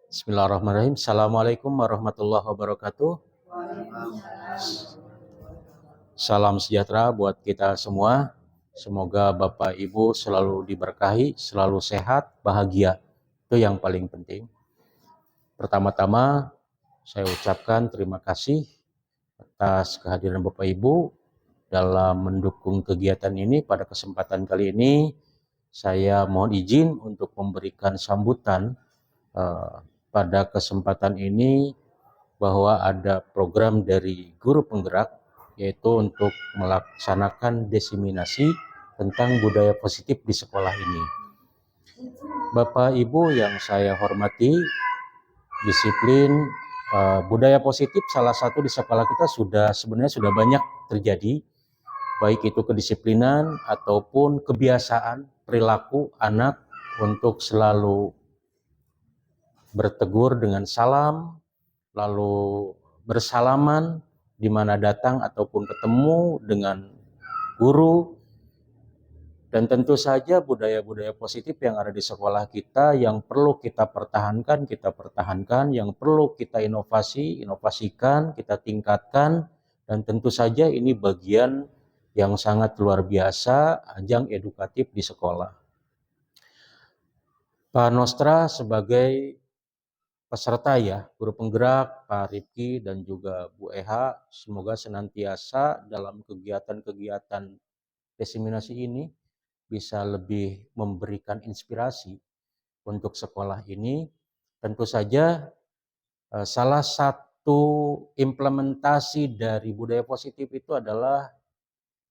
Bismillahirrahmanirrahim. Assalamualaikum warahmatullahi wabarakatuh. Salam sejahtera buat kita semua. Semoga Bapak Ibu selalu diberkahi, selalu sehat, bahagia. Itu yang paling penting. Pertama-tama saya ucapkan terima kasih atas kehadiran Bapak Ibu dalam mendukung kegiatan ini. Pada kesempatan kali ini saya mohon izin untuk memberikan sambutan pada kesempatan ini bahwa ada program dari guru penggerak yaitu untuk melaksanakan diseminasi tentang budaya positif di sekolah ini. Bapak Ibu yang saya hormati, disiplin budaya positif salah satu di sekolah kita sebenarnya sudah banyak terjadi, baik itu kedisiplinan ataupun kebiasaan perilaku anak untuk selalu bertegur dengan salam, lalu bersalaman di mana datang ataupun ketemu dengan guru, dan tentu saja budaya-budaya positif yang ada di sekolah kita yang perlu kita pertahankan, yang perlu kita inovasikan, kita tingkatkan, dan tentu saja ini bagian yang sangat luar biasa, ajang edukatif di sekolah. Pak Nostra sebagai peserta ya, guru penggerak, Pak Rifki dan juga Bu Eha, semoga senantiasa dalam kegiatan-kegiatan diseminasi ini bisa lebih memberikan inspirasi untuk sekolah ini. Tentu saja salah satu implementasi dari budaya positif itu adalah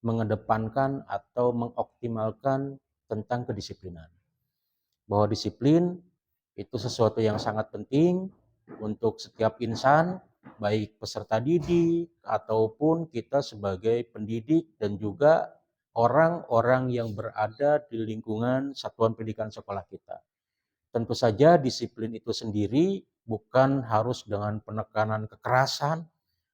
mengedepankan atau mengoptimalkan tentang kedisiplinan. Bahwa disiplin itu sesuatu yang sangat penting untuk setiap insan, baik peserta didik ataupun kita sebagai pendidik dan juga orang-orang yang berada di lingkungan satuan pendidikan sekolah kita. Tentu saja disiplin itu sendiri bukan harus dengan penekanan kekerasan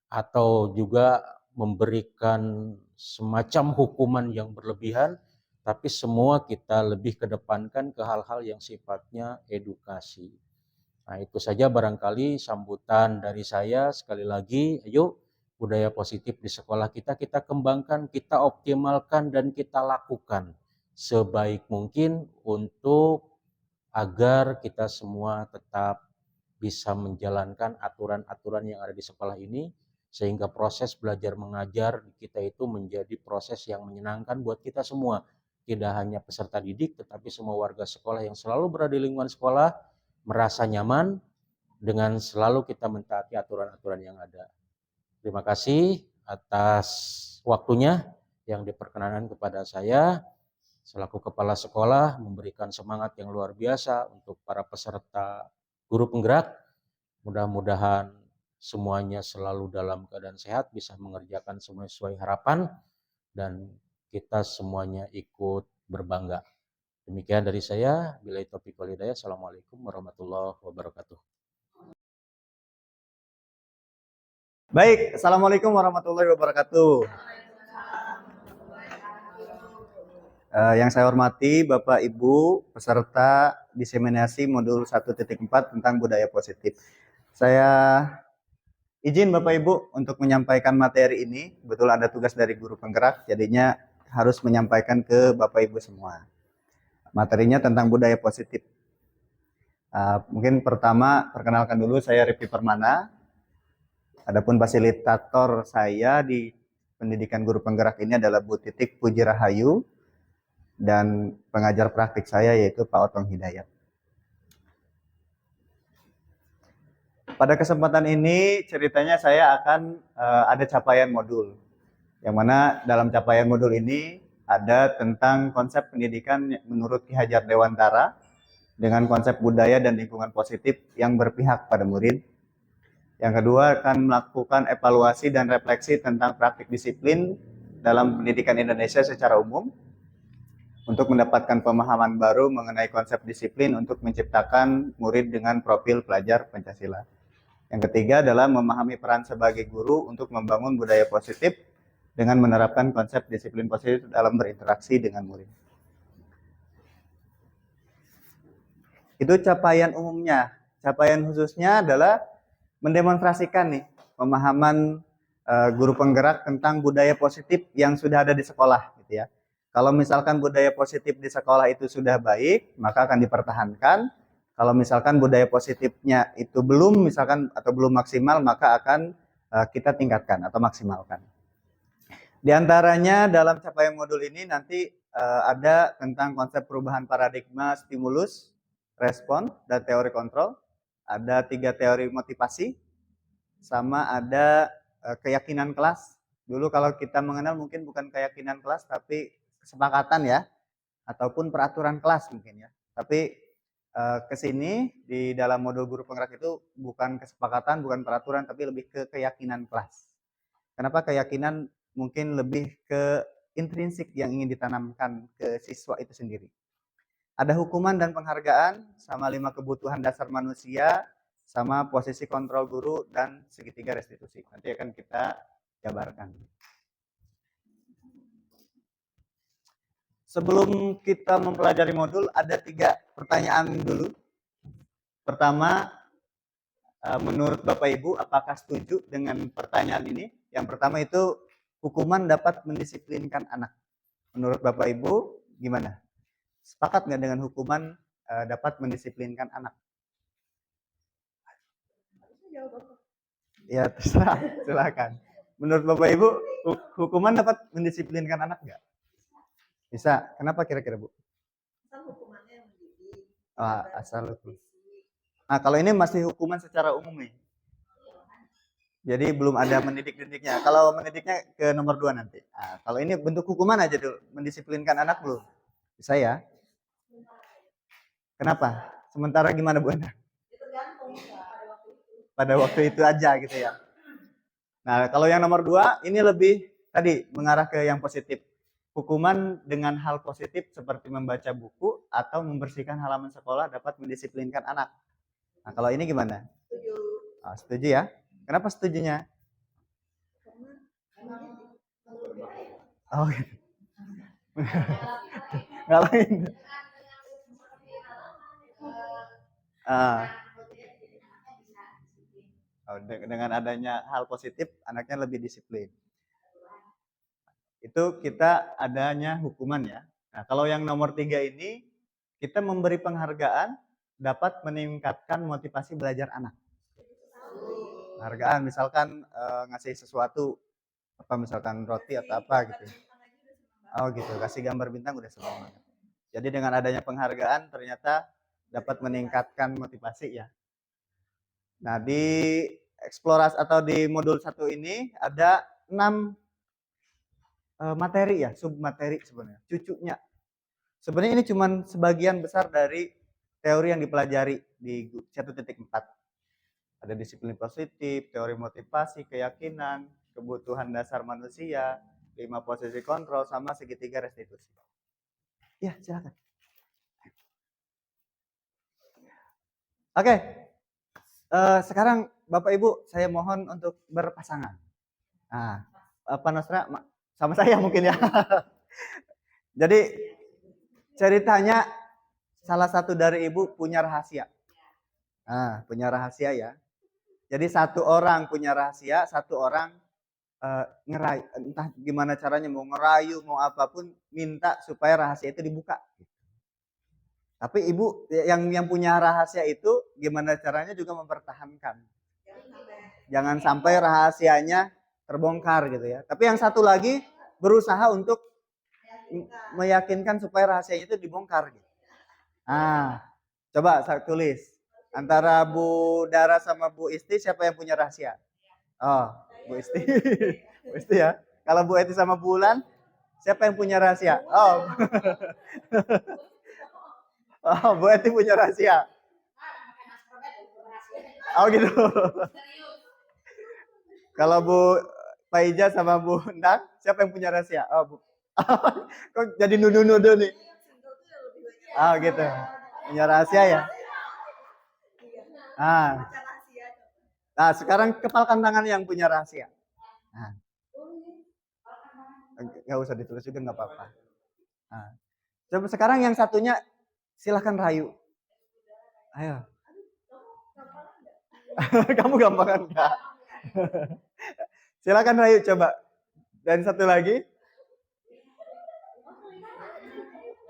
atau juga memberikan semacam hukuman yang berlebihan, tapi semua kita lebih kedepankan ke hal-hal yang sifatnya edukasi. Nah, itu saja barangkali sambutan dari saya. Sekali lagi, ayo budaya positif di sekolah kita kembangkan, kita optimalkan, dan kita lakukan sebaik mungkin untuk agar kita semua tetap bisa menjalankan aturan-aturan yang ada di sekolah ini, sehingga proses belajar mengajar kita itu menjadi proses yang menyenangkan buat kita semua. Tidak hanya peserta didik, tetapi semua warga sekolah yang selalu berada di lingkungan sekolah merasa nyaman dengan selalu kita mentaati aturan-aturan yang ada. Terima kasih atas waktunya yang diperkenankan kepada saya selaku kepala sekolah, memberikan semangat yang luar biasa untuk para peserta guru penggerak. Mudah-mudahan semuanya selalu dalam keadaan sehat, bisa mengerjakan semua sesuai harapan, dan kita semuanya ikut berbangga. Demikian dari saya. Billahi taufiq wal hidayah. Assalamualaikum warahmatullahi wabarakatuh. Baik, Assalamualaikum warahmatullahi wabarakatuh. Yang saya hormati Bapak Ibu peserta diseminasi modul 1.4 tentang budaya positif. Saya izin Bapak Ibu untuk menyampaikan materi ini. Betul ada tugas dari guru penggerak, jadinya harus menyampaikan ke Bapak Ibu semua. Materinya tentang budaya positif. Mungkin pertama perkenalkan dulu, saya Rifki Permana. Adapun fasilitator saya di pendidikan guru penggerak ini adalah Bu Titik Puji Rahayu, dan pengajar praktik saya yaitu Pak Otong Hidayat. Pada kesempatan ini ceritanya saya akan ada capaian modul, yang mana dalam capaian modul ini ada tentang konsep pendidikan menurut Ki Hajar Dewantara dengan konsep budaya dan lingkungan positif yang berpihak pada murid. Yang kedua akan melakukan evaluasi dan refleksi tentang praktik disiplin dalam pendidikan Indonesia secara umum untuk mendapatkan pemahaman baru mengenai konsep disiplin untuk menciptakan murid dengan profil pelajar Pancasila. Yang ketiga adalah memahami peran sebagai guru untuk membangun budaya positif dengan menerapkan konsep disiplin positif dalam berinteraksi dengan murid. Itu capaian umumnya. capaian khususnya adalah mendemonstrasikan nih pemahaman guru penggerak tentang budaya positif yang sudah ada di sekolah gitu ya. Kalau misalkan budaya positif di sekolah itu sudah baik, maka akan dipertahankan. Kalau misalkan budaya positifnya itu belum misalkan atau belum maksimal, maka akan kita tingkatkan atau maksimalkan. Di antaranya dalam capaian modul ini nanti ada tentang konsep perubahan paradigma stimulus, respon, dan teori kontrol. Ada 3 teori motivasi, sama ada keyakinan kelas. Dulu kalau kita mengenal mungkin bukan keyakinan kelas, tapi kesepakatan ya, ataupun peraturan kelas mungkin ya. Tapi ke sini di dalam modul guru penggerak itu bukan kesepakatan, bukan peraturan, tapi lebih ke keyakinan kelas. Kenapa keyakinan? Mungkin lebih ke intrinsik yang ingin ditanamkan ke siswa itu sendiri. Ada hukuman dan penghargaan, sama 5 kebutuhan dasar manusia, sama posisi kontrol guru, dan segitiga restitusi. Nanti akan kita jabarkan. Sebelum kita mempelajari modul, ada 3 pertanyaan dulu. Pertama, menurut Bapak Ibu, apakah setuju dengan pertanyaan ini? Yang pertama itu, hukuman dapat mendisiplinkan anak. Menurut Bapak Ibu, gimana? Sepakat nggak dengan hukuman dapat mendisiplinkan anak? Ya terserah, silakan. Menurut Bapak Ibu, hukuman dapat mendisiplinkan anak nggak? Bisa. Kenapa kira-kira Bu? Asal hukumannya mendidik. Asal hukum. Nah, kalau ini masih hukuman secara umum nih. Jadi belum ada mendidik-didiknya. Kalau mendidiknya ke nomor 2 nanti. Nah, kalau ini bentuk hukuman aja dulu. Mendisiplinkan anak belum? Bisa ya? Kenapa? Sementara gimana Bu Anda? Tergantung pada waktu itu. Pada waktu itu aja gitu ya. Nah, kalau yang nomor 2 ini lebih tadi mengarah ke yang positif. Hukuman dengan hal positif seperti membaca buku atau membersihkan halaman sekolah dapat mendisiplinkan anak. Nah, kalau ini gimana? Setuju. Setuju ya? Kenapa setujunya? Karena mendidik. Oh gitu. Ngapain? Dengan adanya hal positif, anaknya lebih disiplin. Itu kita adanya hukuman ya. Nah, kalau yang nomor 3 ini, kita memberi penghargaan dapat meningkatkan motivasi belajar anak. Penghargaan, misalkan ngasih sesuatu, apa misalkan roti atau apa gitu. Oh gitu, kasih gambar bintang udah senang banget. Jadi dengan adanya penghargaan ternyata dapat meningkatkan motivasi ya. Nah, di eksplorasi atau di modul 1 ini ada 6 materi ya, submateri sebenarnya, cucunya. Sebenarnya ini cuma sebagian besar dari teori yang dipelajari di 1.4. Ada disiplin positif, teori motivasi, keyakinan, kebutuhan dasar manusia, 5 posisi kontrol, sama segitiga restitusi. Ya, silakan. Oke. Sekarang Bapak Ibu, saya mohon untuk berpasangan. Nah, Pak Nosra sama saya mungkin ya. Jadi ceritanya salah satu dari ibu punya rahasia. Nah, punya rahasia ya. Jadi satu orang punya rahasia, satu orang ngerayu, entah gimana caranya, mau ngerayu, mau apapun, minta supaya rahasia itu dibuka. Tapi ibu yang punya rahasia itu gimana caranya juga mempertahankan. Jangan sampai rahasianya terbongkar gitu ya. Tapi yang satu lagi berusaha untuk meyakinkan supaya rahasianya itu dibongkar gitu. Nah, coba saya tulis. Antara Bu Dara sama Bu Isti, siapa yang punya rahasia? Oh, Bu Isti. Bu Isti ya. Kalau Bu Eti sama Bu Ulan, siapa yang punya rahasia? Oh. Oh, Bu Eti punya rahasia. Oh gitu. Kalau Bu Paija sama Bu Endang, siapa yang punya rahasia? Oh, Bu. Kok jadi nuduh-nuduh nih? Oh gitu. Punya rahasia ya? Nah, sekarang kepalkan tangan yang punya rahasia. Nah. Nggak usah ditulis juga nggak apa-apa. Nah. Coba sekarang yang satunya silahkan rayu. Ayo. Kamu gampangan enggak? Silakan Rayu coba. Dan satu lagi.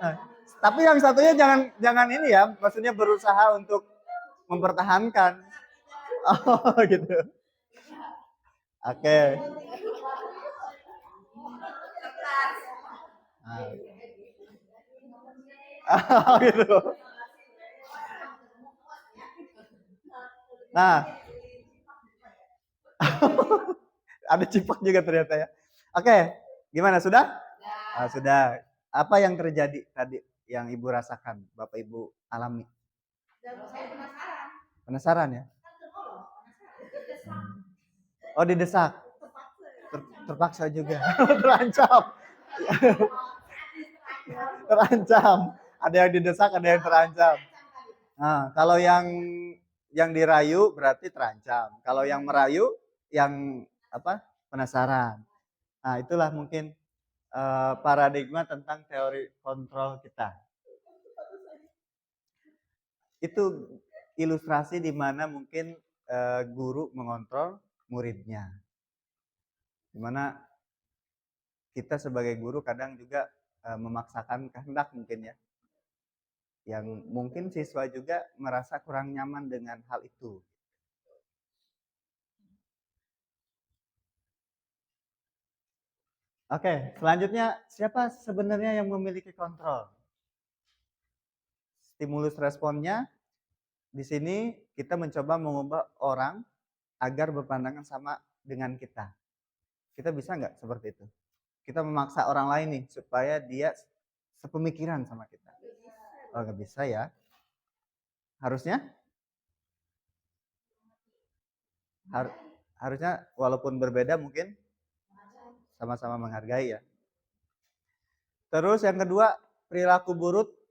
Nah, tapi yang satunya jangan ini ya, maksudnya berusaha untuk mempertahankan. Oh, gitu. Oke. Oh, gitu. Nah, ada cipak juga ternyata ya. Oke, gimana sudah? Sudah. Apa yang terjadi tadi yang Ibu rasakan, Bapak Ibu alami? Penasaran ya? Oh, didesak. Terpaksa juga. Terancam. Terancam. Ada yang didesak, ada yang terancam. Nah, kalau yang dirayu berarti terancam. Kalau yang merayu yang apa? Penasaran. Nah, itulah mungkin paradigma tentang teori kontrol kita. Itu ilustrasi di mana mungkin guru mengontrol muridnya. Di mana kita sebagai guru kadang juga memaksakan kehendak mungkin ya. Yang mungkin siswa juga merasa kurang nyaman dengan hal itu. Oke, selanjutnya siapa sebenarnya yang memiliki kontrol? Stimulus responnya di sini kita mencoba mengubah orang agar berpandangan sama dengan kita. Kita bisa nggak seperti itu? Kita memaksa orang lain nih supaya dia sepemikiran sama kita. Oh, nggak bisa ya. Harusnya? Harusnya walaupun berbeda mungkin sama-sama menghargai ya. Terus yang kedua, perilaku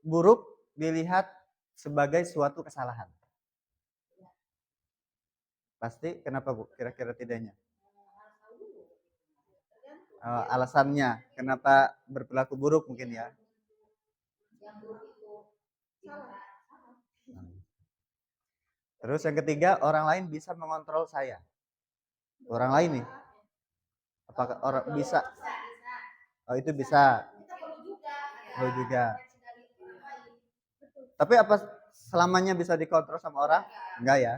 buruk dilihat sebagai suatu kesalahan. Pasti kenapa Bu? Kira-kira tidaknya? Alasannya kenapa berperilaku buruk mungkin ya. Terus yang ketiga, orang lain bisa mengontrol saya. Orang lain nih. Apakah orang bisa? Oh, itu bisa. Oh, juga. Tapi apa selamanya bisa dikontrol sama orang? Enggak ya.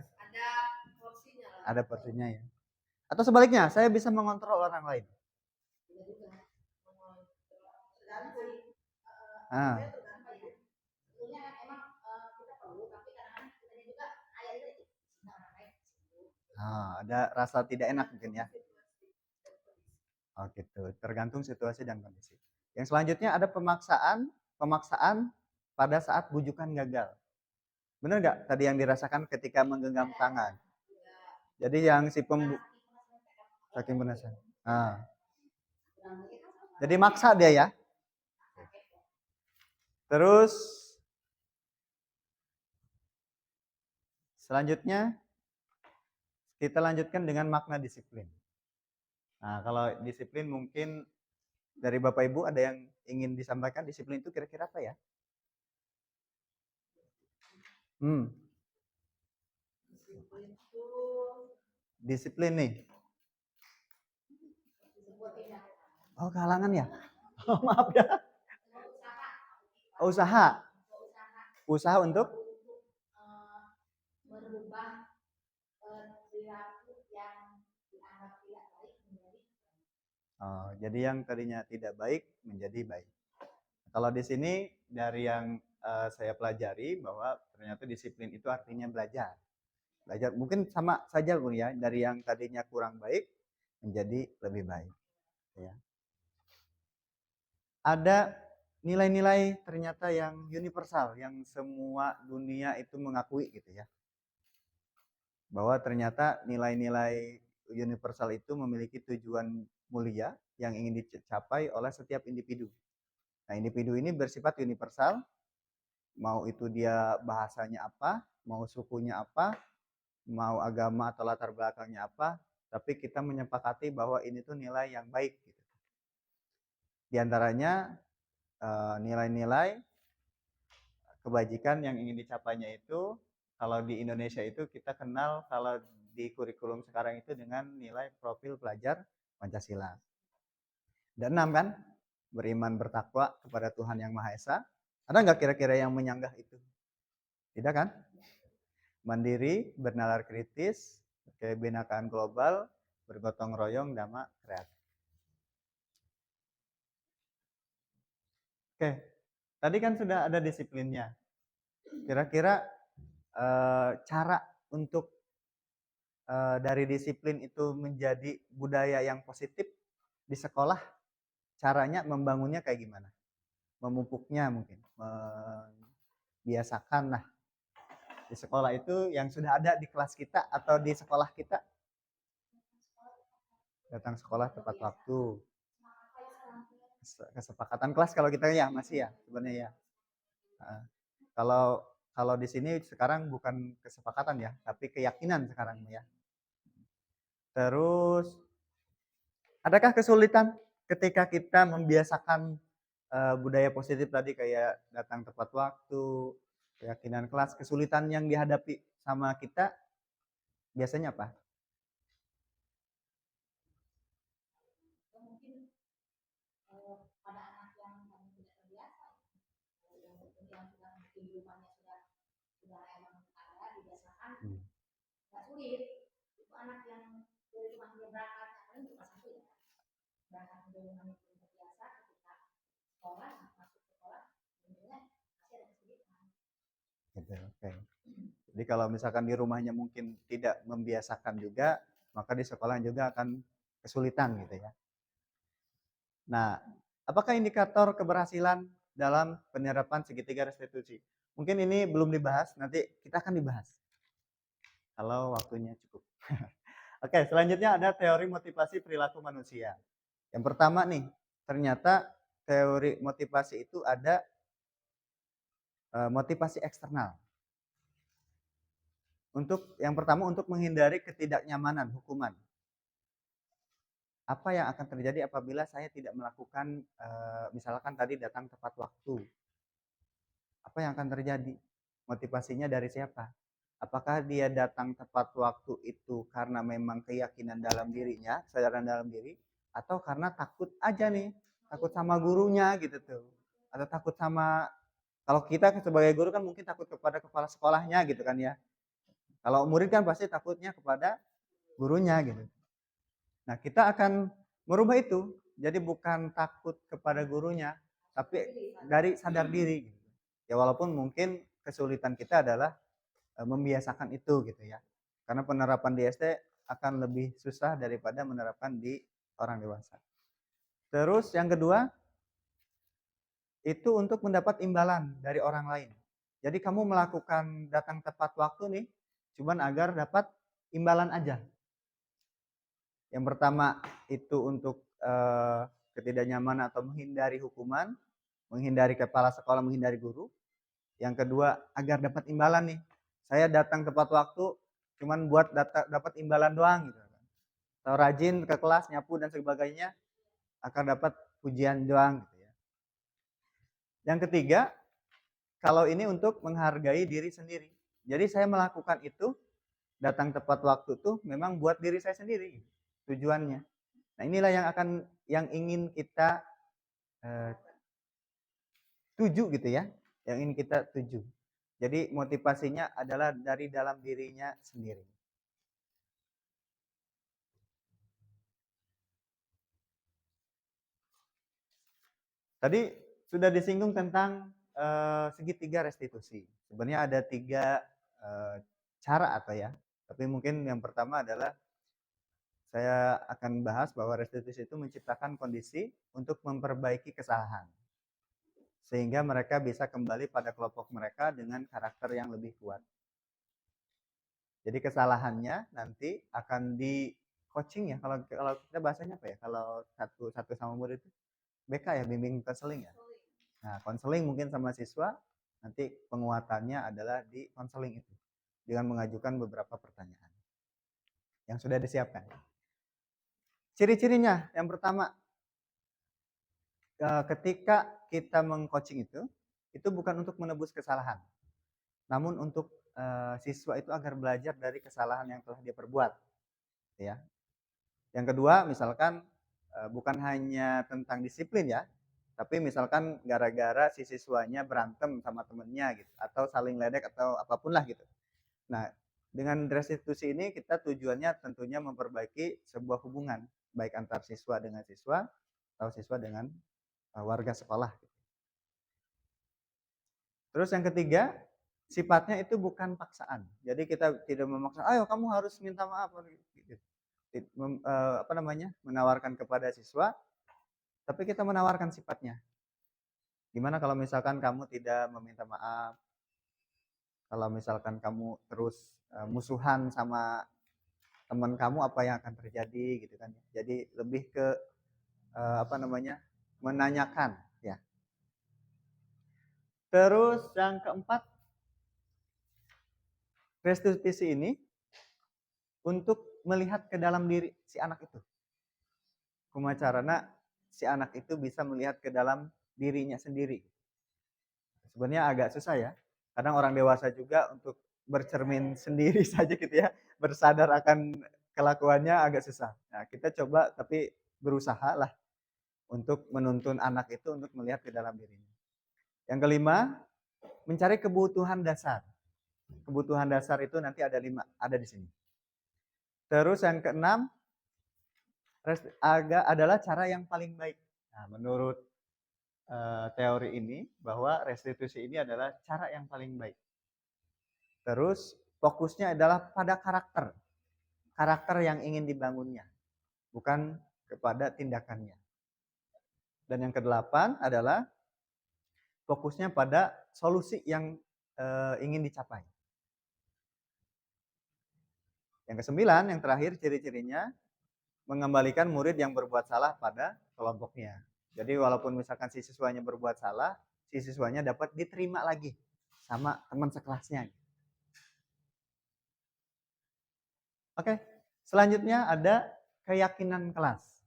Ada porsinya ya. Atau sebaliknya, saya bisa mengontrol orang lain. Ah. Ada rasa tidak enak mungkin ya. Oh gitu, tergantung situasi dan kondisi. Yang selanjutnya ada pemaksaan pada saat bujukan gagal. Benar nggak tadi yang dirasakan ketika menggenggam tangan? Jadi yang si saking penasaran. Jadi maksa dia ya. Terus selanjutnya kita lanjutkan dengan makna disiplin. Nah, kalau disiplin mungkin dari Bapak Ibu ada yang ingin disampaikan, disiplin itu kira-kira apa ya? Disiplin nih. Oh, kehalangan ya? Oh, maaf ya. Usaha. Usaha untuk merubah perilaku yang dianggap tidak baik menjadi jadi yang tadinya tidak baik menjadi baik. Kalau di sini dari yang saya pelajari bahwa ternyata disiplin itu artinya belajar. Belajar mungkin sama saja Bu ya, dari yang tadinya kurang baik menjadi lebih baik ya. Ada nilai-nilai ternyata yang universal yang semua dunia itu mengakui gitu ya. Bahwa ternyata nilai-nilai universal itu memiliki tujuan mulia yang ingin dicapai oleh setiap individu. Nah, individu ini bersifat universal, mau itu dia bahasanya apa, mau sukunya apa, mau agama atau latar belakangnya apa, tapi kita menyepakati bahwa ini tuh nilai yang baik. Gitu. Di antaranya nilai-nilai kebajikan yang ingin dicapainya itu Kalau di Indonesia itu kita kenal kalau di kurikulum sekarang itu dengan nilai profil pelajar Pancasila. Ada 6 kan? Beriman bertakwa kepada Tuhan Yang Maha Esa. Ada nggak kira-kira yang menyanggah itu? Tidak kan? Mandiri, bernalar kritis, kebinekaan global, bergotong royong, dhamma kreatif. Oke, tadi kan sudah ada disiplinnya. Kira-kira cara untuk dari disiplin itu menjadi budaya yang positif di sekolah, caranya membangunnya kayak gimana? Memupuknya mungkin, membiasakan lah di sekolah itu yang sudah ada di kelas kita atau di sekolah kita. Datang sekolah tepat waktu, kesepakatan kelas kalau kita ya masih ya sebenarnya ya. Kalau kalau di sini sekarang bukan kesepakatan ya, tapi keyakinan sekarang ya. Terus adakah kesulitan ketika kita membiasakan budaya positif tadi kayak datang tepat waktu, keyakinan kelas, kesulitan yang dihadapi sama kita biasanya apa? Mungkin pada anak yang tidak terbiasa, yang sudah mungkin di rumahnya sudah emang ada dibiasakan, nggak sulit. Itu anak yang dari rumahnya berangkat, kan cuma satu ya, berangkat dari rumahnya belum terbiasa, ketika sekolah masuk sekolah, sebenarnya masih ada kesulitan. Gitu, oke. Jadi kalau misalkan di rumahnya mungkin tidak membiasakan juga, maka di sekolah juga akan kesulitan gitu ya. Nah, apakah indikator keberhasilan dalam penerapan segitiga restitusi? Mungkin ini belum dibahas, nanti kita akan dibahas. Kalau waktunya cukup. Oke, selanjutnya ada teori motivasi perilaku manusia. Yang pertama nih, ternyata teori motivasi itu ada motivasi eksternal. Untuk yang pertama untuk menghindari ketidaknyamanan hukuman. Apa yang akan terjadi apabila saya tidak melakukan misalkan tadi datang tepat waktu? Apa yang akan terjadi? Motivasinya dari siapa? Apakah dia datang tepat waktu itu karena memang keyakinan dalam dirinya, kesadaran dalam diri, atau karena takut aja nih, takut sama gurunya gitu tuh. Atau takut sama, kalau kita sebagai guru kan mungkin takut kepada kepala sekolahnya gitu kan ya. Kalau murid kan pasti takutnya kepada gurunya gitu. Nah, kita akan merubah itu. Jadi bukan takut kepada gurunya, tapi dari sadar diri. Ya walaupun mungkin kesulitan kita adalah membiasakan itu gitu ya. Karena penerapan di SD akan lebih susah daripada menerapkan di orang dewasa. Terus yang kedua, itu untuk mendapat imbalan dari orang lain. Jadi kamu melakukan datang tepat waktu nih, cuman agar dapat imbalan aja. Yang pertama itu untuk ketidaknyamanan atau menghindari hukuman, menghindari kepala sekolah, menghindari guru. Yang kedua agar dapat imbalan nih. Saya datang tepat waktu cuman buat dapat imbalan doang gitu. Atau rajin ke kelas, nyapu dan sebagainya akan dapat pujian doang gitu ya. Yang ketiga, kalau ini untuk menghargai diri sendiri. Jadi saya melakukan itu datang tepat waktu tuh memang buat diri saya sendiri tujuannya. Nah, inilah yang ingin kita tuju gitu ya, yang ingin kita tuju. Jadi motivasinya adalah dari dalam dirinya sendiri. Tadi sudah disinggung tentang segitiga restitusi. Sebenarnya ada 3 cara atau ya, tapi mungkin yang pertama adalah saya akan bahas bahwa restitusi itu menciptakan kondisi untuk memperbaiki kesalahan. Sehingga mereka bisa kembali pada kelompok mereka dengan karakter yang lebih kuat. Jadi kesalahannya nanti akan di coaching ya, kalau kita bahasanya apa ya? Kalau satu sama murid itu BK ya, bimbing konseling ya. Nah, konseling mungkin sama siswa, nanti penguatannya adalah di konseling itu dengan mengajukan beberapa pertanyaan yang sudah disiapkan. Ciri-cirinya yang pertama, ketika kita meng-coaching itu bukan untuk menebus kesalahan, namun untuk siswa itu agar belajar dari kesalahan yang telah dia perbuat, ya. Yang kedua, misalkan bukan hanya tentang disiplin ya, tapi misalkan gara-gara si siswanya berantem sama temennya gitu, atau saling ledek atau apapun lah gitu. Nah, dengan restitusi ini kita tujuannya tentunya memperbaiki sebuah hubungan, baik antar siswa dengan siswa atau siswa dengan warga sekolah. Terus yang ketiga, sifatnya itu bukan paksaan. Jadi kita tidak memaksa, ayo kamu harus minta maaf gitu. Menawarkan kepada siswa, tapi kita menawarkan sifatnya. Gimana kalau misalkan kamu tidak meminta maaf, kalau misalkan kamu terus musuhan sama teman kamu, apa yang akan terjadi gitu kan. Jadi lebih ke menanyakan ya. Terus yang keempat, restitusi ini untuk melihat ke dalam diri si anak itu. Kumacarana si anak itu bisa melihat ke dalam dirinya sendiri. Sebenarnya agak susah ya. Kadang orang dewasa juga untuk bercermin sendiri saja gitu ya, bersadar akan kelakuannya agak susah. Nah, kita coba tapi berusaha lah untuk menuntun anak itu untuk melihat ke dalam dirinya. Yang kelima, mencari kebutuhan dasar. Kebutuhan dasar itu nanti ada 5, ada di sini. Terus yang keenam, adalah cara yang paling baik. Nah, menurut teori ini bahwa restitusi ini adalah cara yang paling baik. Terus fokusnya adalah pada karakter yang ingin dibangunnya, bukan kepada tindakannya. Dan yang kedelapan adalah fokusnya pada solusi yang ingin dicapai. Yang kesembilan, yang terakhir, ciri-cirinya mengembalikan murid yang berbuat salah pada kelompoknya. Jadi walaupun misalkan si siswanya berbuat salah, si siswanya dapat diterima lagi sama teman sekelasnya. Oke, selanjutnya ada keyakinan kelas.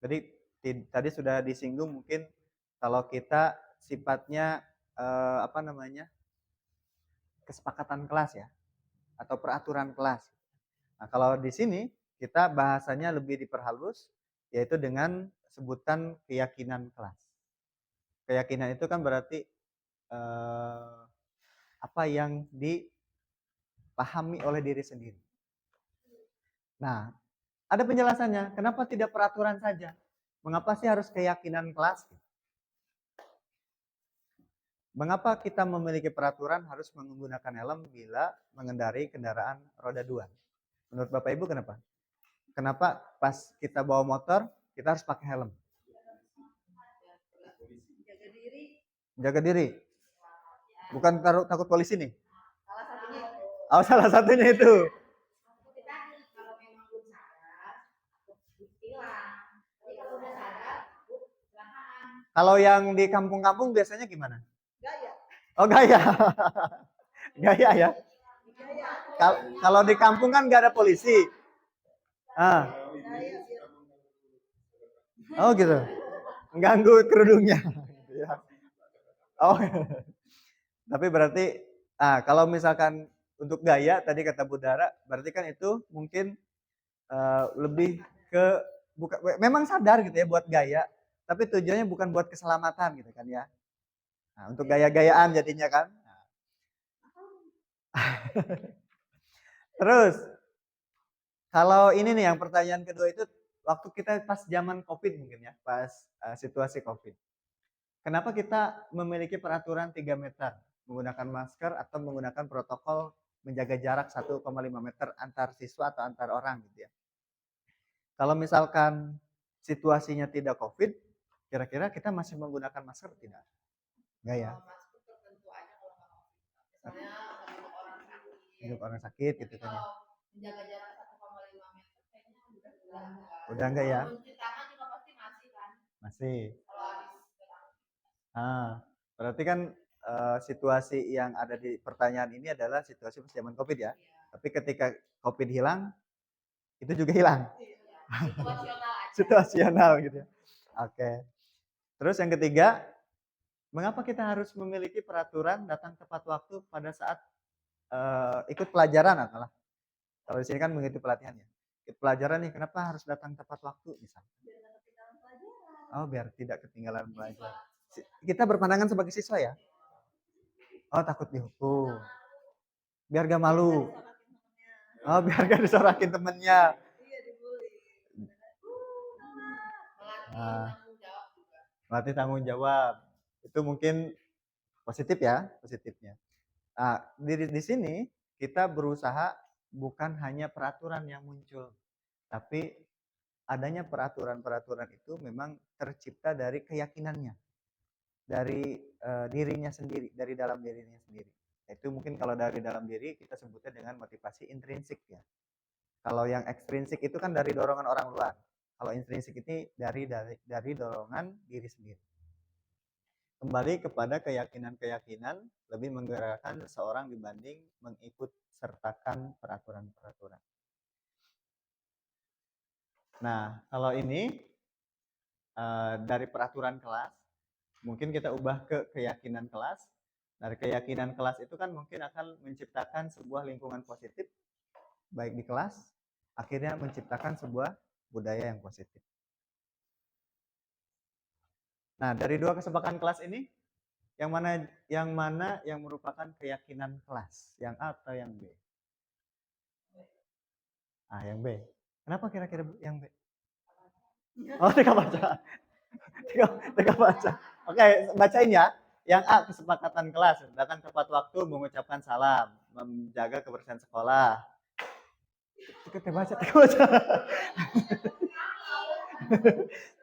Jadi tadi sudah disinggung mungkin kalau kita sifatnya kesepakatan kelas ya, atau peraturan kelas. Nah, kalau di sini kita bahasanya lebih diperhalus, yaitu dengan sebutan keyakinan kelas. Keyakinan itu kan berarti apa yang dipahami oleh diri sendiri. Nah, ada penjelasannya. Kenapa tidak peraturan saja? Mengapa sih harus keyakinan kelas? Mengapa kita memiliki peraturan harus menggunakan helm bila mengendarai kendaraan roda 2? Menurut Bapak Ibu kenapa? Kenapa pas kita bawa motor, kita harus pakai helm? Jaga diri. Jaga diri. Bukan takut polisi nih? Salah satunya itu. Oh, salah satunya itu. Seperti tadi, kalau memang belum sadar, ditilang. Jadi kalau udah sadar, silakan. Kalau yang di kampung-kampung biasanya gimana? Gaya. Oh, gaya. Gaya ya. Gaya. Kalau di kampung kan nggak ada polisi. Ah. Gaya biar Oh gitu. Mengganggu kerudungnya. Oh. Tapi berarti kalau misalkan untuk gaya tadi kata Budara, berarti kan itu mungkin lebih ke memang sadar gitu ya buat gaya, tapi tujuannya bukan buat keselamatan gitu kan ya. Nah, untuk gaya-gayaan jadinya kan. Terus kalau ini nih yang pertanyaan kedua itu waktu kita pas zaman Covid mungkin ya, pas situasi Covid. Kenapa kita memiliki peraturan 3 meter menggunakan masker atau menggunakan protokol menjaga jarak 1,5 meter antar siswa atau antar orang gitu ya. Kalau misalkan situasinya tidak Covid, kira-kira kita masih menggunakan masker tidak? Enggak ya? masker tertentu aja kalau nggak mau. Misalnya untuk orang sakit. Untuk orang sakit gitu kan ya. Menjaga jarak 1,5 meter kayaknya Udah enggak ya? Mencuci tangan juga pasti masih kan. Masih. Kalau habis Berarti kan situasi yang ada di pertanyaan ini adalah situasi pas zaman Covid ya. Tapi ketika Covid hilang, itu juga hilang. situasional aja. Situasional gitu ya. Oke. Terus yang ketiga, mengapa kita harus memiliki peraturan datang tepat waktu pada saat ikut pelajaran adalah kalau di sini kan mengikuti pelatihan ya. Ikut pelajaran nih, kenapa harus datang tepat waktu misalnya? Oh, biar tidak ketinggalan pelajaran. Kita berpandangan sebagai siswa ya. Oh, takut dihukum. Biar gak malu. Oh, biar gak disorakin temennya. Nah, melatih tanggung jawab. Itu mungkin positif ya, positifnya. Nah, di sini kita berusaha bukan hanya peraturan yang muncul, tapi adanya peraturan-peraturan itu memang tercipta dari keyakinannya, dari dirinya sendiri, dari dalam dirinya sendiri. Itu mungkin kalau dari dalam diri kita sebutnya dengan motivasi intrinsik ya. Kalau yang ekstrinsik itu kan dari dorongan orang luar. Kalau intrinsik ini dari dorongan diri sendiri. Kembali kepada keyakinan-keyakinan lebih menggerakkan seseorang dibanding mengikut sertakan peraturan-peraturan. Nah, kalau ini dari peraturan kelas, mungkin kita ubah ke keyakinan kelas. Dari keyakinan kelas itu kan mungkin akan menciptakan sebuah lingkungan positif, baik di kelas, akhirnya menciptakan sebuah budaya yang positif. Nah, dari dua kesepakatan kelas ini, yang mana yang merupakan keyakinan kelas, yang A atau yang B? Ah, yang B. Kenapa kira-kira yang B? Oh, tiga baca. Tiga baca. Oke, bacain ya. Yang A, kesepakatan kelas, datang tepat waktu, mengucapkan salam, menjaga kebersihan sekolah. Tiga baca.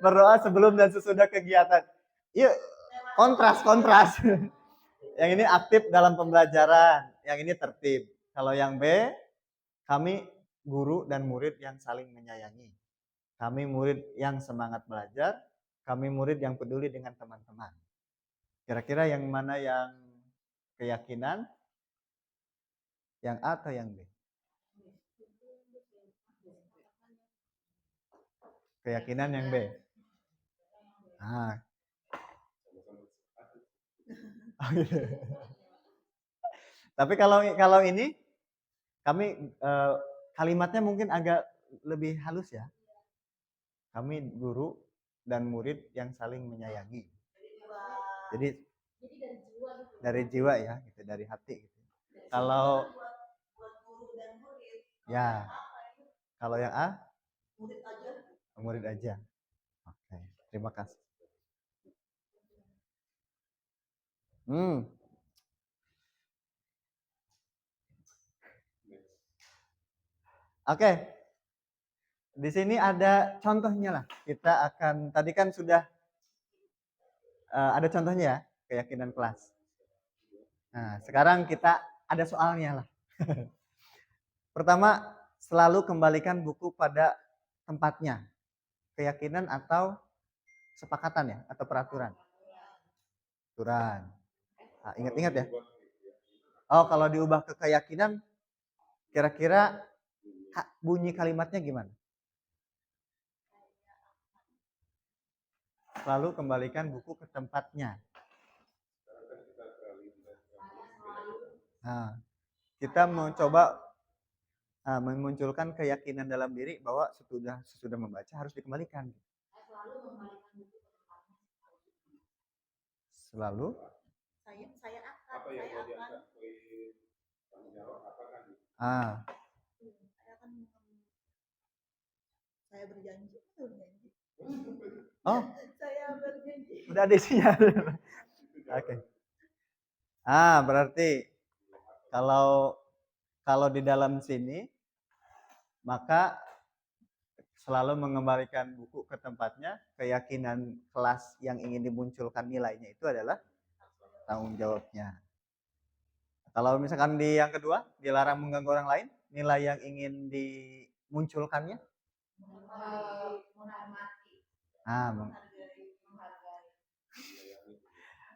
Berdoa sebelum dan sesudah kegiatan. Yuk, kontras. Yang ini aktif dalam pembelajaran, yang ini tertib. Kalau yang B, kami guru dan murid yang saling menyayangi. Kami murid yang semangat belajar, kami murid yang peduli dengan teman-teman. Kira-kira yang mana yang keyakinan? Yang A atau yang B? Keyakinan yang B. Ah. Oh, gitu. Tapi kalau ini kami kalimatnya mungkin agak lebih halus ya. Kami guru dan murid yang saling menyayangi. Jadi dari jiwa ya, gitu, dari hati gitu. Kalau ya, kalau yang A murid aja. Oke, terima kasih. Oke. Di sini ada contohnya lah. Kita akan tadi kan sudah ada contohnya ya, keyakinan kelas. Nah, sekarang kita ada soalnya lah. Pertama, selalu kembalikan buku pada tempatnya. Keyakinan atau sepakatan ya, atau peraturan? Peraturan. Nah, ingat-ingat ya. Oh, kalau diubah ke keyakinan, kira-kira bunyi kalimatnya gimana? Selalu kembalikan buku ke tempatnya. Nah, kita mencoba memunculkan keyakinan dalam diri bahwa sesudah membaca harus dikembalikan. Selalu. Saya akan. Saya berjanji. Oh. Saya berjanji. Udah ada isinya. Oke. Berarti kalau di dalam sini maka selalu mengembalikan buku ke tempatnya, keyakinan kelas yang ingin dimunculkan nilainya itu adalah tanggung jawabnya. Kalau misalkan di yang kedua, dilarang mengganggu orang lain, nilai yang ingin dimunculkannya?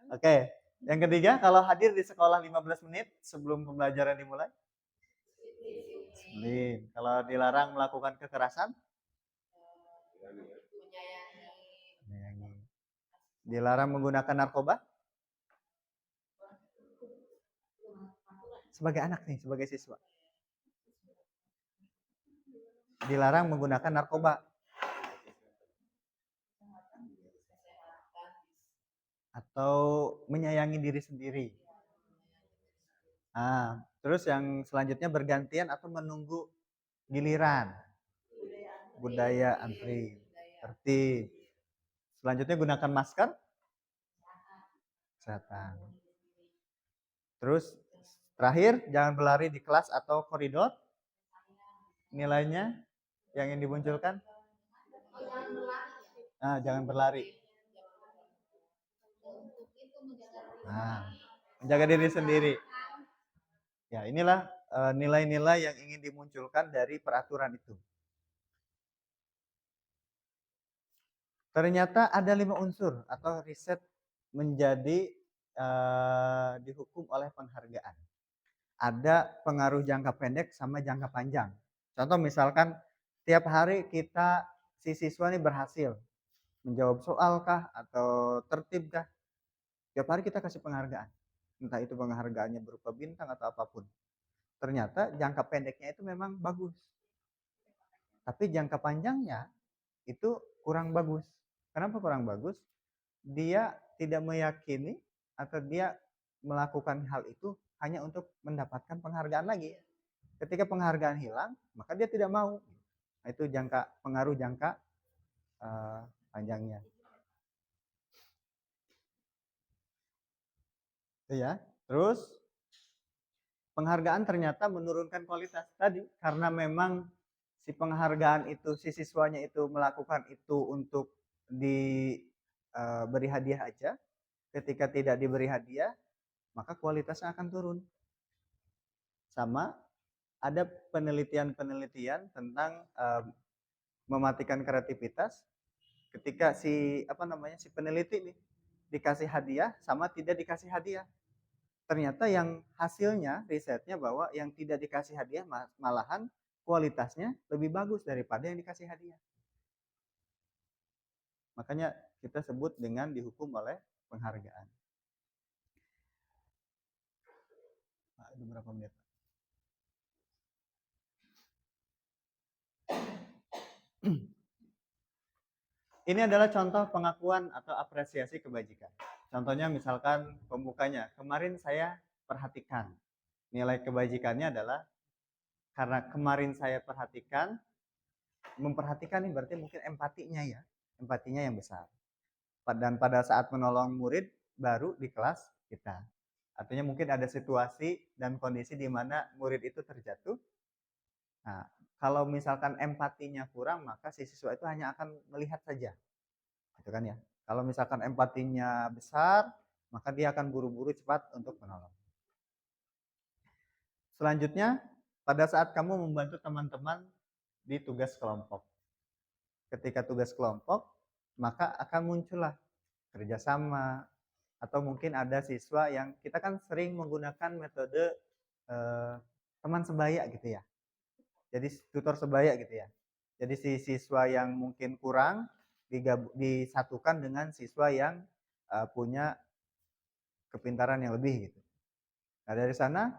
Oke, yang ketiga, kalau hadir di sekolah 15 menit sebelum pembelajaran dimulai? Disiplin. Kalau dilarang melakukan kekerasan? Menyayangi. Dilarang menggunakan narkoba? sebagai anak nih, sebagai siswa. Dilarang menggunakan narkoba atau menyayangi diri sendiri. Terus yang selanjutnya bergantian atau menunggu giliran. Budaya antri, tertib. Selanjutnya gunakan masker. Kesehatan. Terus terakhir jangan berlari di kelas atau koridor. Nilainya yang ingin dimunculkan? Jangan berlari. Menjaga diri sendiri. Ya, inilah nilai-nilai yang ingin dimunculkan dari peraturan itu. Ternyata ada 5 unsur atau riset menjadi dihukum oleh penghargaan. Ada pengaruh jangka pendek sama jangka panjang. Contoh misalkan tiap hari si siswa ini berhasil menjawab soal kah atau tertib kah, tiap hari kita kasih penghargaan. Entah itu penghargaannya berupa bintang atau apapun. Ternyata jangka pendeknya itu memang bagus. Tapi jangka panjangnya itu kurang bagus. Kenapa kurang bagus? Dia tidak meyakini atau dia melakukan hal itu hanya untuk mendapatkan penghargaan lagi. Ketika penghargaan hilang, maka dia tidak mau. Nah, itu pengaruh jangka panjangnya. Itu ya. Terus penghargaan ternyata menurunkan kualitas tadi karena memang si penghargaan itu si siswanya itu melakukan itu untuk diberi hadiah aja. Ketika tidak diberi hadiah, maka kualitasnya akan turun. Sama ada penelitian-penelitian tentang mematikan kreativitas ketika si peneliti nih dikasih hadiah sama tidak dikasih hadiah. Ternyata yang hasilnya risetnya bahwa yang tidak dikasih hadiah malahan kualitasnya lebih bagus daripada yang dikasih hadiah. Makanya kita sebut dengan dihukum oleh penghargaan. Ada berapa menit? Ini adalah contoh pengakuan atau apresiasi kebajikan. Contohnya misalkan pembukanya, kemarin saya perhatikan. Nilai kebajikannya adalah karena kemarin saya perhatikan, memperhatikan ini berarti mungkin empatinya ya, empatinya yang besar. Dan pada saat menolong murid baru di kelas kita. Artinya mungkin ada situasi dan kondisi di mana murid itu terjatuh. Nah, kalau misalkan empatinya kurang, maka si siswa itu hanya akan melihat saja. Gitu kan ya. Kalau misalkan empatinya besar, maka dia akan buru-buru cepat untuk menolong. Selanjutnya, pada saat kamu membantu teman-teman di tugas kelompok. Ketika tugas kelompok, maka akan muncullah kerjasama, atau mungkin ada siswa yang kita kan sering menggunakan metode teman sebaya gitu ya. Jadi tutor sebaya gitu ya. Jadi si siswa yang mungkin kurang disatukan dengan siswa yang punya kepintaran yang lebih gitu. Nah, dari sana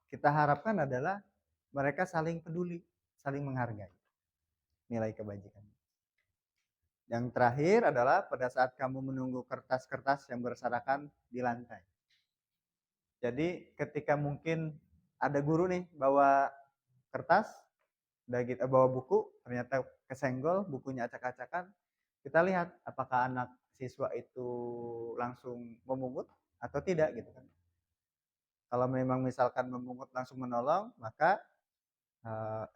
kita harapkan adalah mereka saling peduli, saling menghargai nilai kebajikan. Yang terakhir adalah pada saat kamu menunggu kertas-kertas yang berserakan di lantai. Jadi ketika mungkin ada guru nih bawa kertas, bawa buku, ternyata kesenggol, bukunya acak-acakan, kita lihat apakah anak siswa itu langsung memungut atau tidak gitu kan. Kalau memang misalkan memungut langsung menolong, maka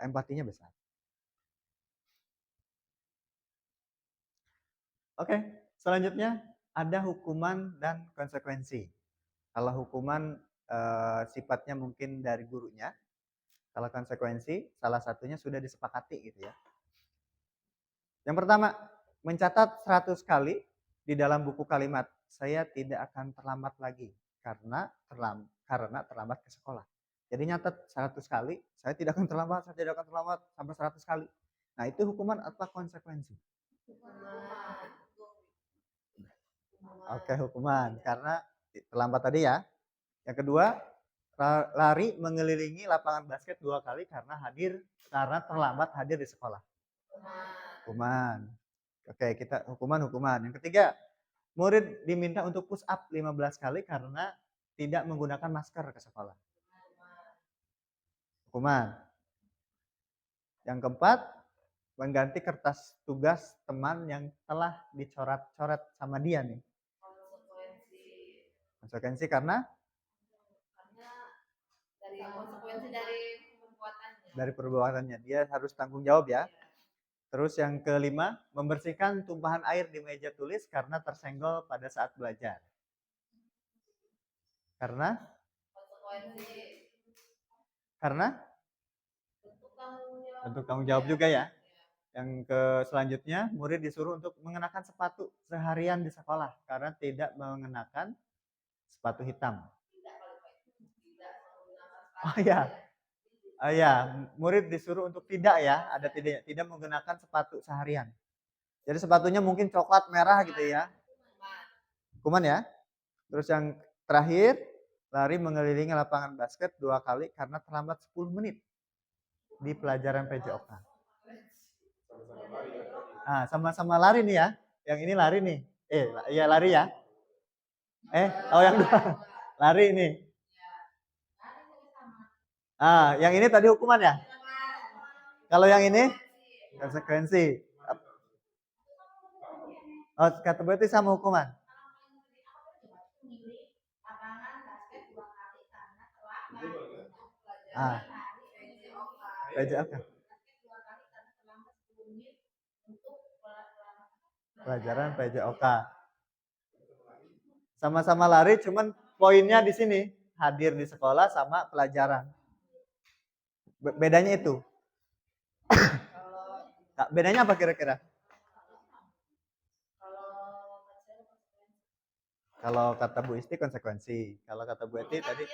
empatinya besar. Oke, selanjutnya ada hukuman dan konsekuensi. Kalau hukuman sifatnya mungkin dari gurunya, kalau konsekuensi salah satunya sudah disepakati gitu ya. Yang pertama, mencatat 100 kali di dalam buku kalimat, saya tidak akan terlambat lagi karena terlambat ke sekolah. Jadi nyatet 100 kali, saya tidak akan terlambat sampai 100 kali. Nah, itu hukuman atau konsekuensi? Oke, hukuman karena terlambat tadi ya. Yang kedua, lari mengelilingi lapangan basket 2 kali karena terlambat hadir di sekolah. Hukuman. Oke, kita hukuman. Yang ketiga, murid diminta untuk push up 15 kali karena tidak menggunakan masker ke sekolah. Hukuman. Yang keempat, mengganti kertas tugas teman yang telah dicoret-coret sama dia nih. Konsekuensi karena dari perbuatannya. Dia harus tanggung jawab ya. Terus yang kelima, membersihkan tumpahan air di meja tulis karena tersenggol pada saat belajar. Karena untuk tanggung jawab juga ya. Yang selanjutnya, murid disuruh untuk mengenakan sepatu seharian di sekolah karena tidak mengenakan sepatu hitam. Oh ya, murid disuruh untuk tidak ya, ada tidak menggunakan sepatu seharian. Jadi sepatunya mungkin coklat merah gitu ya. Hukuman ya. Terus yang terakhir, lari mengelilingi lapangan basket 2 kali karena terlambat 10 menit di pelajaran PJOK. Sama-sama lari nih ya. Yang ini lari nih. Iya lari ya. Yang dua. Lari nih. Yang ini tadi hukuman ya? Kalau yang ini konsekuensi. Kata berarti sama hukuman. PJOK. Pelajaran PJOK. Sama-sama lari, cuman poinnya di sini hadir di sekolah sama pelajaran. Bedanya itu. Nah, bedanya apa kira-kira? Kalau kata Bu Isti konsekuensi. Kalau kata Bu Eti tadi.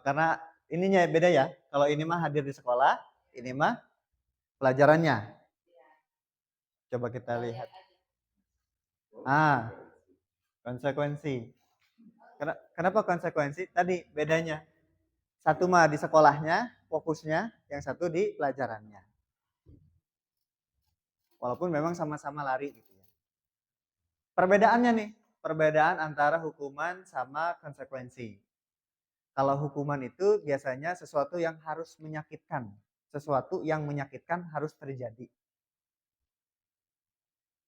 Karena ininya beda ya. Kalau ini mah hadir di sekolah, ini mah pelajarannya. Coba kita lihat. Konsekuensi. Kenapa konsekuensi? Tadi bedanya. Satu mah di sekolahnya, fokusnya, yang satu di pelajarannya. Walaupun memang sama-sama lari gitu ya. Perbedaannya nih, perbedaan antara hukuman sama konsekuensi. Kalau hukuman itu biasanya sesuatu yang harus menyakitkan. Sesuatu yang menyakitkan harus terjadi.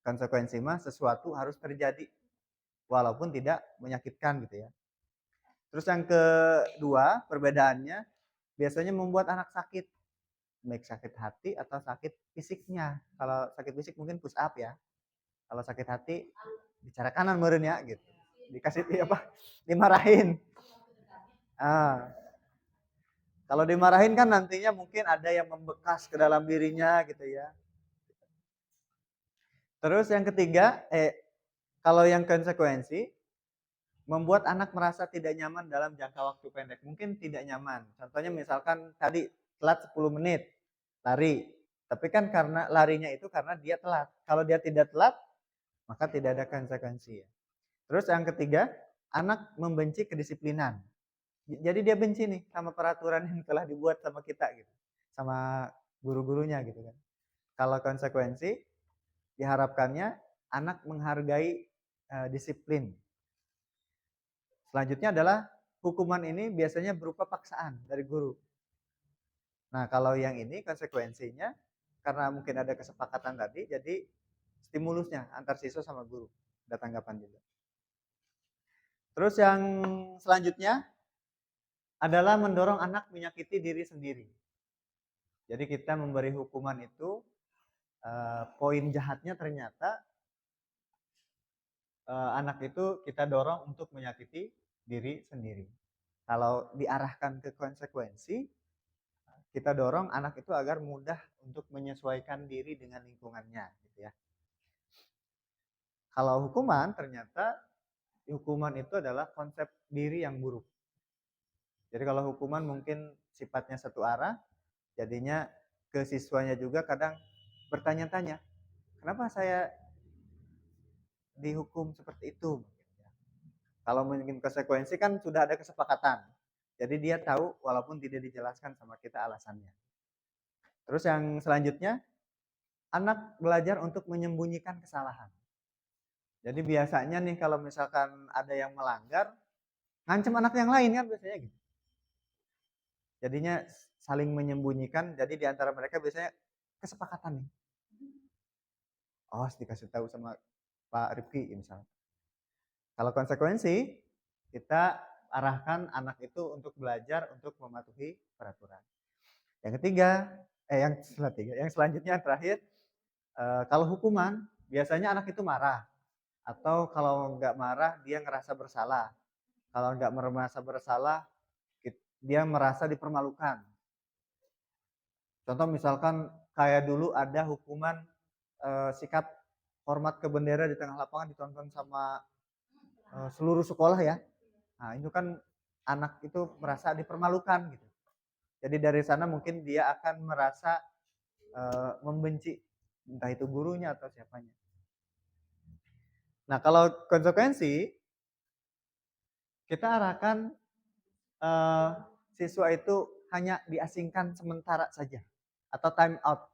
Konsekuensi mah sesuatu harus terjadi walaupun tidak menyakitkan gitu ya. Terus yang kedua, perbedaannya biasanya membuat anak sakit. Baik sakit hati atau sakit fisiknya. Kalau sakit fisik mungkin push up ya. Kalau sakit hati bicara kanan meureun ya gitu. Dikasih dimarahin. Kalau dimarahin kan nantinya mungkin ada yang membekas ke dalam dirinya gitu ya. Terus yang ketiga, kalau yang konsekuensi membuat anak merasa tidak nyaman dalam jangka waktu pendek. Mungkin tidak nyaman. Contohnya misalkan tadi telat 10 menit lari. Tapi kan karena larinya itu karena dia telat. Kalau dia tidak telat, maka tidak ada konsekuensi ya. Terus yang ketiga, anak membenci kedisiplinan. Jadi dia benci nih sama peraturan yang telah dibuat sama kita gitu. Sama guru-gurunya gitu kan. Kalau konsekuensi diharapkannya anak menghargai disiplin. Selanjutnya adalah hukuman ini biasanya berupa paksaan dari guru. Nah, kalau yang ini konsekuensinya karena mungkin ada kesepakatan tadi, jadi stimulusnya antar siswa sama guru. Ada tanggapan juga. Terus yang selanjutnya adalah mendorong anak menyakiti diri sendiri. Jadi kita memberi hukuman itu, poin jahatnya ternyata anak itu kita dorong untuk menyakiti diri sendiri. Kalau diarahkan ke konsekuensi, kita dorong anak itu agar mudah untuk menyesuaikan diri dengan lingkungannya, gitu ya. Kalau hukuman ternyata hukuman itu adalah konsep diri yang buruk. Jadi kalau hukuman mungkin sifatnya satu arah, jadinya ke siswanya juga kadang bertanya-tanya, kenapa saya dihukum seperti itu? Kalau mungkin konsekuensi kan sudah ada kesepakatan. Jadi dia tahu walaupun tidak dijelaskan sama kita alasannya. Terus yang selanjutnya, anak belajar untuk menyembunyikan kesalahan. Jadi biasanya nih kalau misalkan ada yang melanggar, ngancem anak yang lain kan biasanya gitu. Jadinya saling menyembunyikan, jadi di antara mereka biasanya kesepakatan nih. Awas dikasih tahu sama Pak Rifki misalnya. Kalau konsekuensi, kita arahkan anak itu untuk belajar untuk mematuhi peraturan. Yang ketiga, yang selanjutnya terakhir, kalau hukuman biasanya anak itu marah atau kalau nggak marah dia ngerasa bersalah. Kalau nggak merasa bersalah, dia merasa dipermalukan. Contoh misalkan kayak dulu ada hukuman sikap hormat ke bendera di tengah lapangan ditonton sama seluruh sekolah ya. Nah, itu kan anak itu merasa dipermalukan gitu. Jadi dari sana mungkin dia akan merasa membenci entah itu gurunya atau siapanya. Nah, kalau konsekuensi kita arahkan siswa itu hanya diasingkan sementara saja atau time out.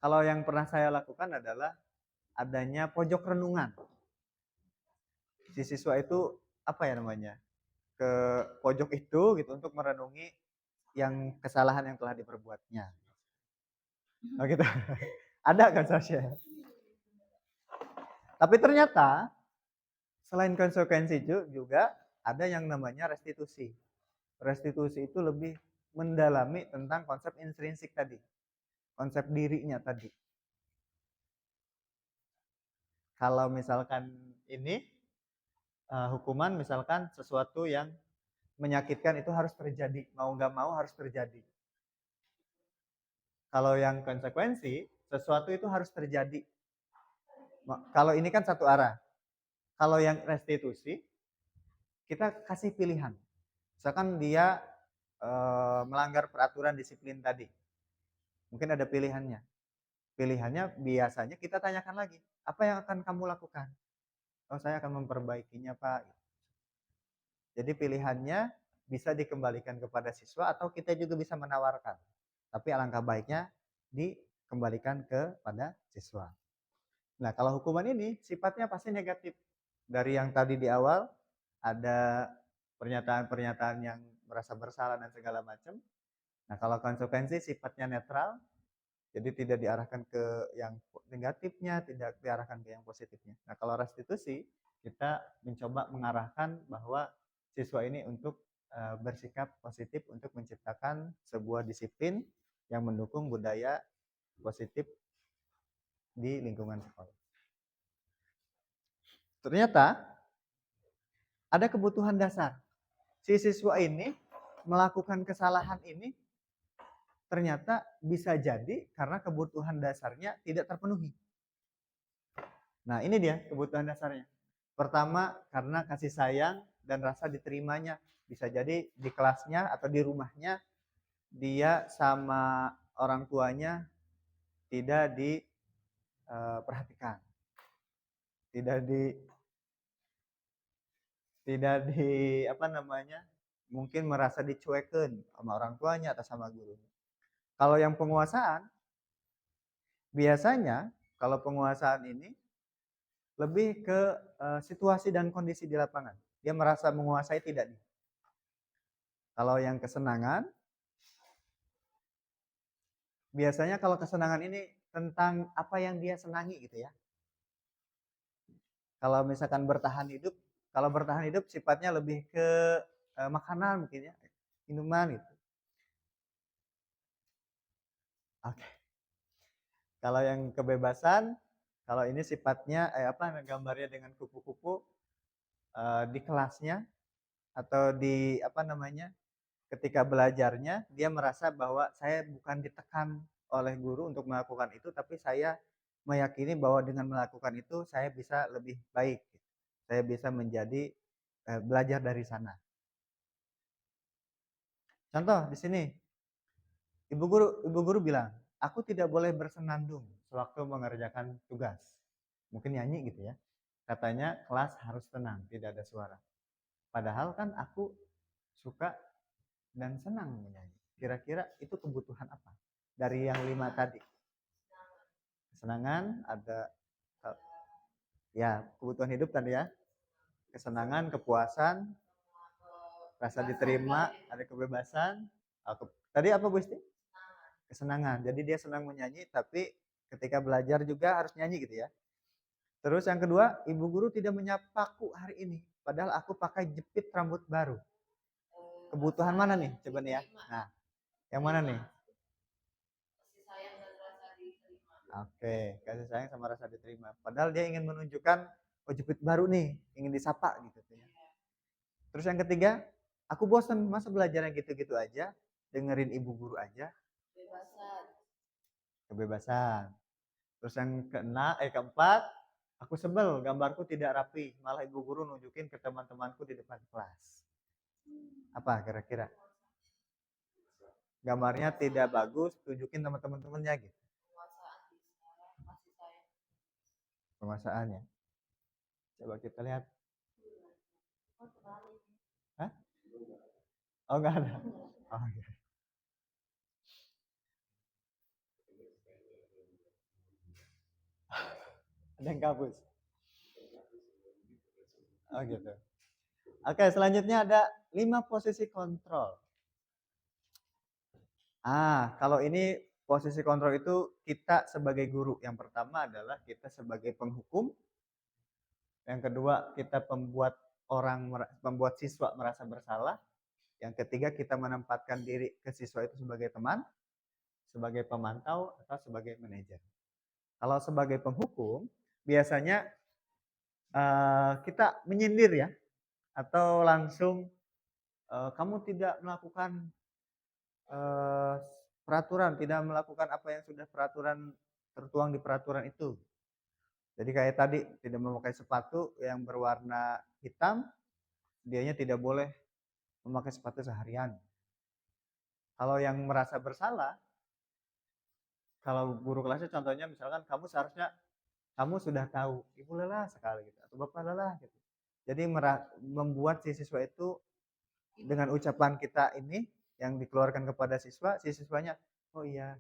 Kalau yang pernah saya lakukan adalah adanya pojok renungan. Si siswa itu apa ya namanya? Ke pojok itu gitu untuk merenungi yang kesalahan yang telah diperbuatnya. Oh gitu. Ada kan Sasha? Tapi ternyata selain konsekuensi juga ada yang namanya restitusi. Restitusi itu lebih mendalami tentang konsep intrinsik tadi. Konsep dirinya tadi. Kalau misalkan ini hukuman misalkan sesuatu yang menyakitkan itu harus terjadi. Mau nggak mau harus terjadi. Kalau yang konsekuensi, sesuatu itu harus terjadi. Kalau ini kan satu arah. Kalau yang restitusi, kita kasih pilihan. Misalkan dia melanggar peraturan disiplin tadi. Mungkin ada pilihannya. Pilihannya biasanya kita tanyakan lagi. Apa yang akan kamu lakukan? Oh, saya akan memperbaikinya, Pak. Jadi pilihannya bisa dikembalikan kepada siswa atau kita juga bisa menawarkan. Tapi alangkah baiknya dikembalikan kepada siswa. Nah, kalau hukuman ini sifatnya pasti negatif. Dari yang tadi di awal ada pernyataan-pernyataan yang merasa bersalah dan segala macam. Nah, kalau konsekuensi sifatnya netral, jadi tidak diarahkan ke yang negatifnya, tidak diarahkan ke yang positifnya. Nah, kalau restitusi, kita mencoba mengarahkan bahwa siswa ini untuk bersikap positif untuk menciptakan sebuah disiplin yang mendukung budaya positif di lingkungan sekolah. Ternyata ada kebutuhan dasar. Si siswa ini melakukan kesalahan ini ternyata bisa jadi karena kebutuhan dasarnya tidak terpenuhi. Nah, ini dia kebutuhan dasarnya. Pertama, karena kasih sayang dan rasa diterimanya. Bisa jadi di kelasnya atau di rumahnya dia sama orang tuanya tidak diperhatikan. Tidak di apa namanya? Mungkin merasa dicuekin sama orang tuanya atau sama gurunya. Kalau yang penguasaan, biasanya kalau penguasaan ini lebih ke situasi dan kondisi di lapangan. Dia merasa menguasai tidak nih. Kalau yang kesenangan, biasanya kalau kesenangan ini tentang apa yang dia senangi gitu ya. Kalau misalkan kalau bertahan hidup sifatnya lebih ke makanan mungkin ya, minuman gitu. Oke. Kalau yang kebebasan, kalau ini sifatnya gambarnya dengan kupu-kupu di kelasnya atau di ketika belajarnya dia merasa bahwa saya bukan ditekan oleh guru untuk melakukan itu, tapi saya meyakini bahwa dengan melakukan itu saya bisa lebih baik. Saya bisa menjadi belajar dari sana. Contoh di sini, ibu guru bilang, aku tidak boleh bersenandung sewaktu mengerjakan tugas. Mungkin nyanyi gitu ya. katanya kelas harus tenang, tidak ada suara. Padahal kan aku suka dan senang menyanyi. Kira-kira itu kebutuhan apa? Dari yang 5 tadi. Kesenangan, ada ya kebutuhan hidup tadi ya. Kesenangan, kepuasan, rasa diterima, ada kebebasan. Tadi apa Bu Isti? Kesenangan. Jadi dia senang menyanyi, tapi ketika belajar juga harus nyanyi gitu ya. Terus yang kedua, ibu guru tidak menyapaku hari ini. Padahal aku pakai jepit rambut baru. Kebutuhan mana nih? Coba nih ya. Nah, yang mana nih? Kasih sayang dan rasa diterima. Oke, kasih sayang sama rasa diterima. Padahal dia ingin menunjukkan, oh jepit baru nih, ingin disapa gitu ya. Terus yang ketiga, aku bosan masa belajar yang gitu-gitu aja, dengerin ibu guru aja. Kebebasan. Kebebasan. Terus yang keempat, aku sebel gambarku tidak rapi, malah ibu guru nunjukin ke teman-temanku di depan kelas. Apa kira-kira? Gambarnya tidak bagus, tunjukin sama teman-temannya gitu. Penguasaan bisa. Kasih sayang. Penguasaannya. Coba kita lihat. Oh, terbalik. Hah? Oh enggak ada. Oh, okay. Ada yang kabus. Oh gitu. Oke, selanjutnya ada 5 posisi kontrol. Kalau ini posisi kontrol itu kita sebagai guru. Yang pertama adalah kita sebagai penghukum. Yang kedua, kita membuat siswa merasa bersalah. Yang ketiga, kita menempatkan diri ke siswa itu sebagai teman, sebagai pemantau, atau sebagai manajer. Kalau sebagai penghukum, biasanya kita menyindir ya, atau langsung kamu tidak melakukan peraturan, tidak melakukan apa yang sudah peraturan tertuang di peraturan itu. Jadi kayak tadi, tidak memakai sepatu yang berwarna hitam, dianya tidak boleh memakai sepatu seharian. Kalau yang merasa bersalah, kalau guru kelasnya contohnya misalkan kamu sudah tahu, ibu lelah sekali gitu, atau bapak lelah gitu. Jadi membuat si siswa itu dengan ucapan kita ini yang dikeluarkan kepada siswa, si siswanya, oh iya,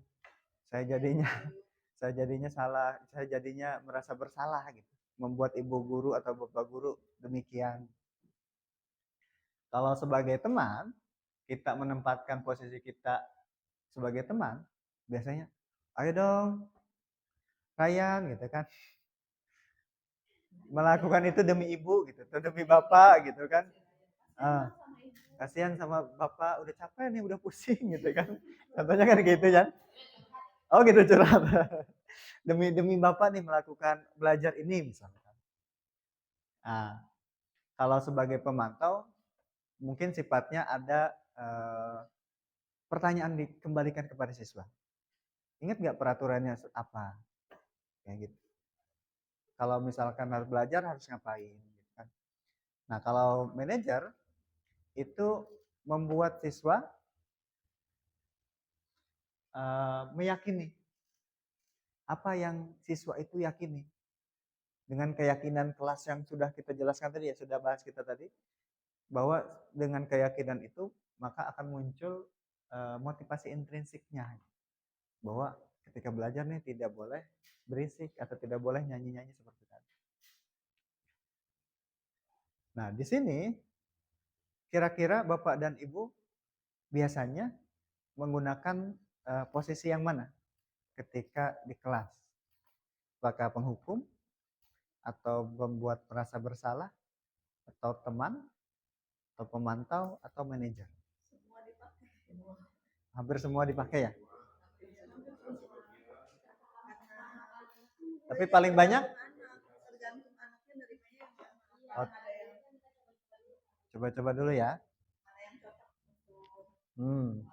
saya jadinya salah, saya jadinya merasa bersalah gitu. Membuat ibu guru atau bapak guru demikian. Kalau sebagai teman, kita menempatkan posisi kita sebagai teman, biasanya, ayo dong, Ryan gitu kan. Melakukan itu demi ibu gitu, atau demi bapak gitu kan. Kasihan sama bapak, udah capek nih, udah pusing gitu kan. Contohnya kan gitu kan. Oh gitu curhat. demi bapak nih melakukan belajar ini misalnya. Nah, kalau sebagai pemantau, mungkin sifatnya ada pertanyaan dikembalikan kepada siswa. Ingat nggak peraturannya apa? Kayak gitu. Kalau misalkan harus belajar harus ngapain? Gitu kan. Nah kalau manajer itu membuat siswa meyakini apa yang siswa itu yakini. Dengan keyakinan kelas yang sudah kita jelaskan tadi ya, sudah bahas kita tadi, bahwa dengan keyakinan itu maka akan muncul motivasi intrinsiknya. Bahwa ketika belajar nih tidak boleh berisik atau tidak boleh nyanyi-nyanyi seperti tadi. Nah, di sini kira-kira Bapak dan Ibu biasanya menggunakan posisi yang mana ketika di kelas? Apakah penghukum atau membuat merasa bersalah atau teman atau pemantau atau manajer? Semua dipakai. Hampir semua dipakai ya? Tapi paling banyak? Tergantung anaknya nerimanya yang mana. Oh, Ada yang coba-coba dulu ya. mana yang cocok untuk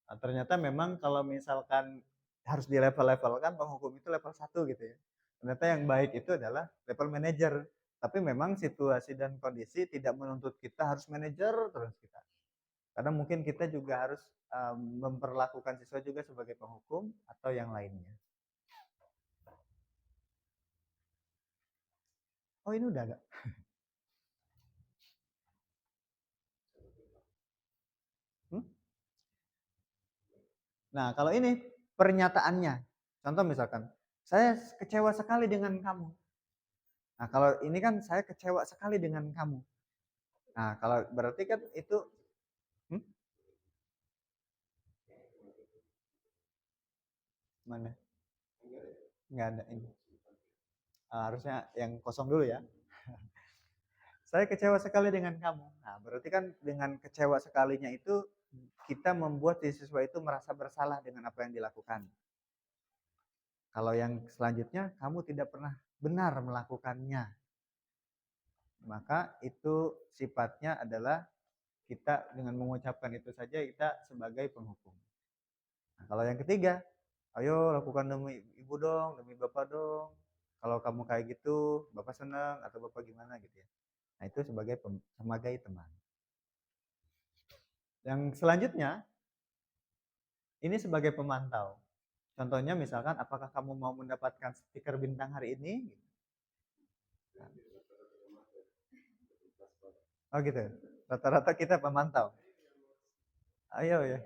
Nah, ternyata memang kalau misalkan harus di level-levelkan, penghukum itu level 1 gitu ya. Ternyata yang baik itu adalah level manajer. Tapi memang situasi dan kondisi tidak menuntut kita harus manajer terus kita. Karena mungkin kita juga harus memperlakukan siswa juga sebagai penghukum atau yang lainnya. Oh, ini udah ada. Nah, kalau ini pernyataannya. Contoh misalkan, saya kecewa sekali dengan kamu. Nah, kalau ini kan saya kecewa sekali dengan kamu. Nah, kalau berarti kan itu hmm? Mana? Nggak ada ini. Harusnya yang kosong dulu ya. Saya kecewa sekali dengan kamu. Nah, berarti kan dengan kecewa sekalinya itu kita membuat si siswa itu merasa bersalah dengan apa yang dilakukan. Kalau yang selanjutnya, kamu tidak pernah benar melakukannya. Maka itu sifatnya adalah kita dengan mengucapkan itu saja kita sebagai penghukum. Nah, kalau yang ketiga, ayo lakukan demi ibu dong, demi bapak dong. Kalau kamu kayak gitu, bapak senang atau bapak gimana gitu ya. Nah, itu sebagai teman. Yang selanjutnya, ini sebagai pemantau. Contohnya misalkan, apakah kamu mau mendapatkan stiker bintang hari ini? Oh gitu. Rata-rata kita pemantau. Ayo ya.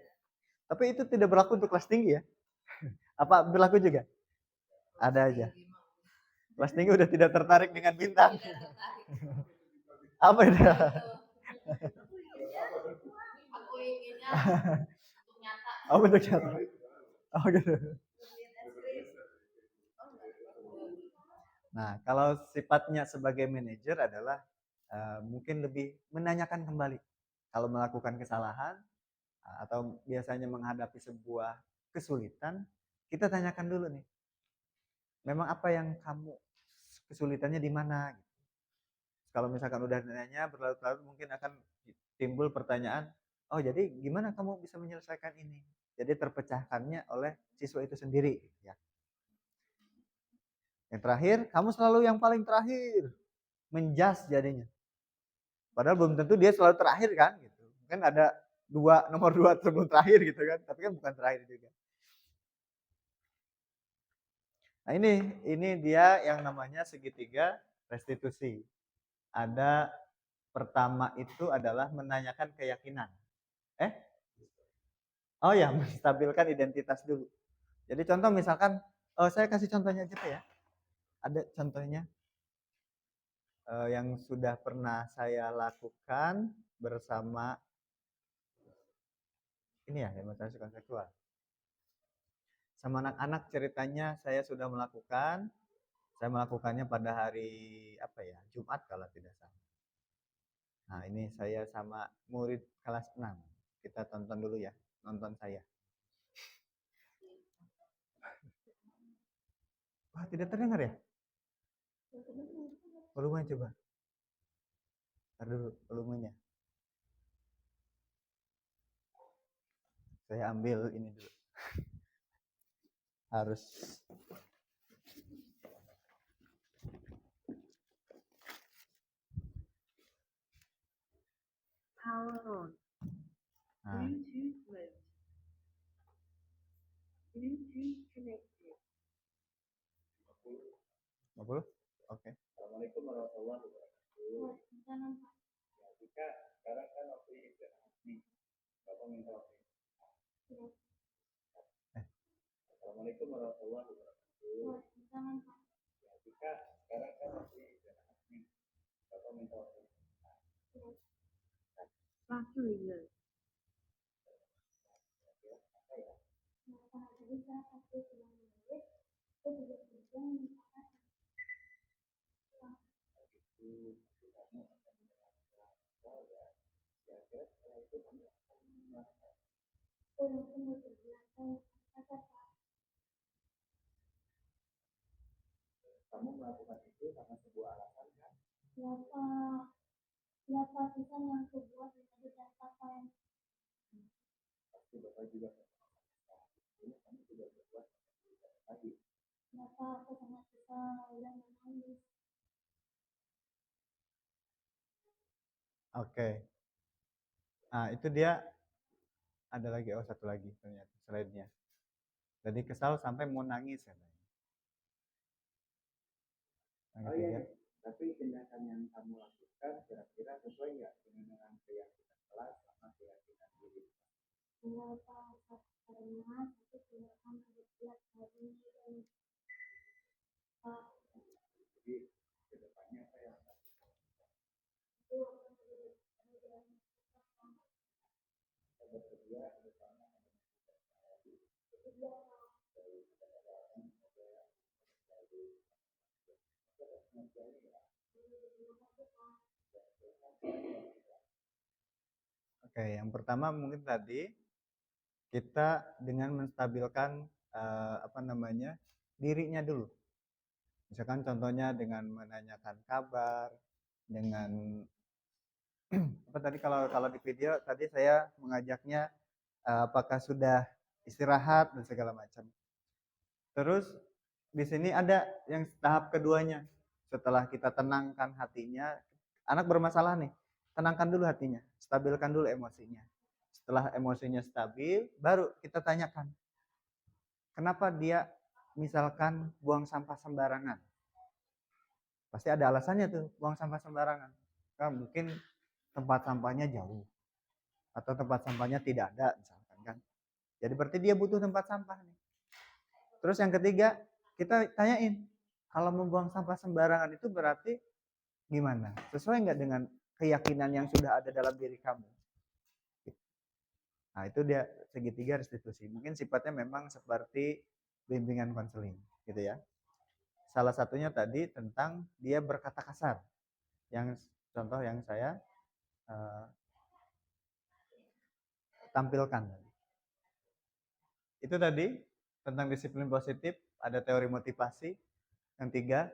Tapi itu tidak berlaku untuk kelas tinggi ya? Apa berlaku juga? Ada aja. Kelas tinggi udah tidak tertarik dengan bintang. Apa itu? Aku inginnya untuk nyata. Oh, bentuk nyata. Oh gitu. Nah, kalau sifatnya sebagai manajer adalah mungkin lebih menanyakan kembali. Kalau melakukan kesalahan atau biasanya menghadapi sebuah kesulitan, kita tanyakan dulu nih. Memang apa yang kamu kesulitannya di mana? Kalau misalkan udah nanya berlarut-larut mungkin akan timbul pertanyaan, oh jadi gimana kamu bisa menyelesaikan ini? Jadi terpecahkannya oleh siswa itu sendiri. Ya. Yang terakhir, kamu selalu yang paling terakhir. Menjas jadinya. Padahal belum tentu dia selalu terakhir kan. Gitu. Kan ada nomor dua sebelum terakhir gitu kan. Tapi kan bukan terakhir juga. Nah ini dia yang namanya segitiga restitusi. Ada pertama itu adalah menanyakan keyakinan. Oh ya, menstabilkan identitas dulu. Jadi contoh misalkan, saya kasih contohnya aja ya. Ada contohnya yang sudah pernah saya lakukan bersama ini ya, demonstrasi konseptual. Sama anak-anak ceritanya saya sudah melakukan. Saya melakukannya pada hari apa ya, Jumat kalau tidak salah. Nah ini saya sama murid kelas 6. Kita tonton dulu ya, nonton saya. Wah tidak terdengar ya? Volumenya coba. Ntar dulu volumenya. Saya ambil ini dulu. Harus Power on. nah. Bluetooth mode. Bluetooth connected. 50? Oke. Assalamualaikum warahmatullahi wabarakatuh. Ya, jika sekarang kan waktu istirahat nih, Bapak minta waktu istirahat. Assalamualaikum warahmatullahi wabarakatuh. Ya, jika sekarang kan waktu istirahat nih, Bapak minta waktu istirahat. Battery low. Kamu melakukan itu karena sebuah alasan kan? Siapa sisa yang kedua bisa dicapai? Pasti Bapak juga ini kamu juga berbuat lagi. Kenapa aku sangat susah dan menangis? Oke. Nah, itu dia ada lagi satu lagi ternyata slide-nya. Jadi kesal sampai mau nangis katanya. Yang ketiga. Tapi tindakan yang kamu lakukan kira-kira sesuai nggak dengan keyakinan kelas sama keyakinan diri? Jadi kedepannya apa yang bersedia bersama Oke, yang pertama mungkin tadi kita dengan menstabilkan apa namanya dirinya dulu. Misalkan contohnya dengan menanyakan kabar, dengan apa tadi kalau di video tadi saya mengajaknya apakah sudah istirahat dan segala macam. Terus di sini ada yang tahap keduanya. Setelah kita tenangkan hatinya, anak bermasalah nih, tenangkan dulu hatinya, stabilkan dulu emosinya. Setelah emosinya stabil, baru kita tanyakan, kenapa dia misalkan buang sampah sembarangan? Pasti ada alasannya tuh, buang sampah sembarangan. Kan mungkin tempat sampahnya jauh, atau tempat sampahnya tidak ada misalkan kan. Jadi berarti dia butuh tempat sampah nih. Terus yang ketiga, kita tanyain, kalau membuang sampah sembarangan itu berarti gimana? Sesuai nggak dengan keyakinan yang sudah ada dalam diri kamu? Nah, itu dia segitiga restitusi. Mungkin sifatnya memang seperti bimbingan konseling, gitu ya. Salah satunya tadi tentang dia berkata kasar. Yang contoh yang saya tampilkan. Itu tadi tentang disiplin positif, ada teori motivasi. Yang tiga,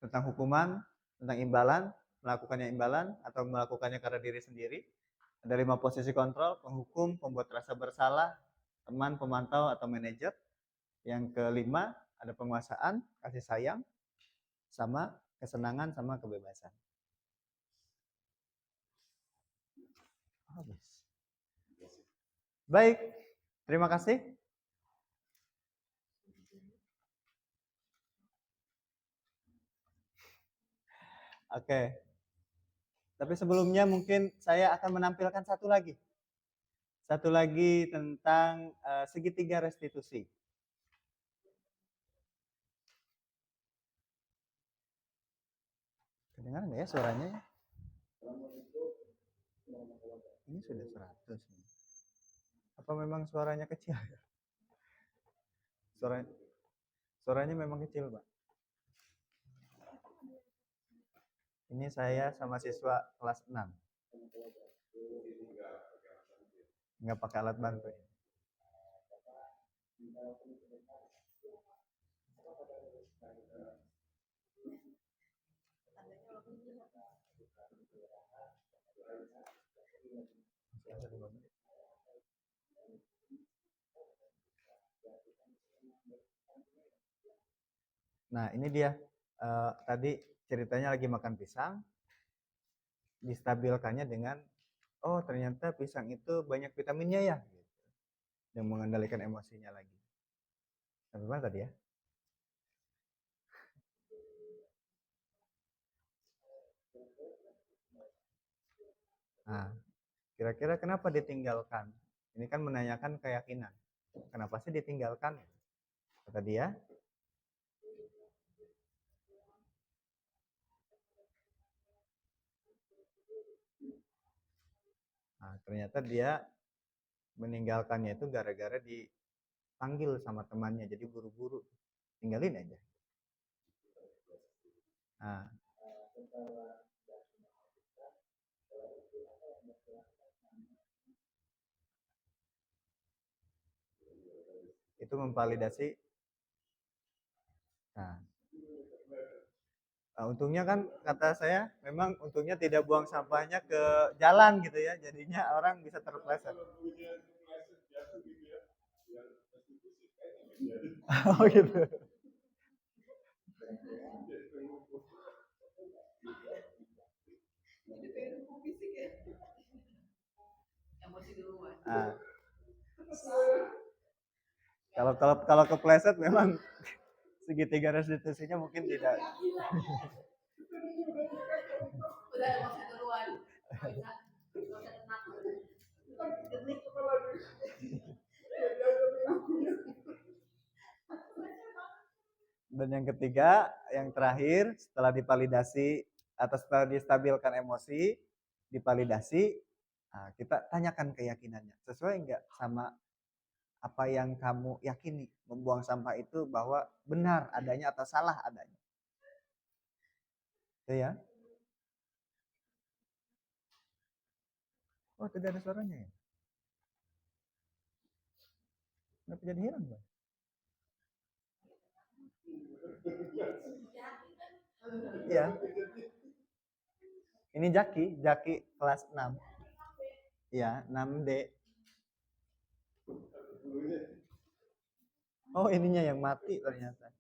tentang hukuman, tentang imbalan, melakukannya imbalan atau melakukannya karena diri sendiri. Ada 5 posisi kontrol, penghukum, pembuat rasa bersalah, teman, pemantau atau manajer. Yang kelima, ada penguasaan, kasih sayang, sama kesenangan, sama kebebasan. Habis. Baik, terima kasih. Oke. Tapi sebelumnya mungkin saya akan menampilkan satu lagi. Satu lagi tentang segitiga restitusi. Kedengaran nggak ya suaranya? Ini sudah 100. Apa memang suaranya kecil? Suaranya memang kecil, Pak. Ini saya sama siswa kelas 6. Nggak pakai alat bantu. Nah, ini dia. Tadi ceritanya lagi makan pisang. Distabilkannya dengan, oh ternyata pisang itu banyak vitaminnya ya. Yang mengendalikan emosinya lagi. Sampai mana tadi ya? Nah, kira-kira kenapa ditinggalkan? Ini kan menanyakan keyakinan. Kenapa sih ditinggalkan? Kata dia, nah, ternyata dia meninggalkannya itu gara-gara dipanggil sama temannya, jadi buru-buru tinggalin aja. Nah, itu memvalidasi. Nah, untungnya kan kata saya memang untungnya tidak buang sampahnya ke jalan gitu ya, jadinya orang bisa terpleset. Oh gitu. Nah, kalau kepleset memang segitiga restitusinya mungkin tidak. Udah emosi duluan. Nggak bisa tenang. Dan yang ketiga, yang terakhir, setelah divalidasi atau setelah distabilkan emosi, divalidasi, nah, kita tanyakan keyakinannya. Sesuai enggak sama apa yang kamu yakini? Membuang sampah itu bahwa benar adanya atau salah adanya. Itu ya. Oh, tidak ada suaranya ya? Kenapa jadi hilang, Bang? Iya. Ini Jaki kelas 6. Iya, 6D. Oh, ininya yang mati ternyata.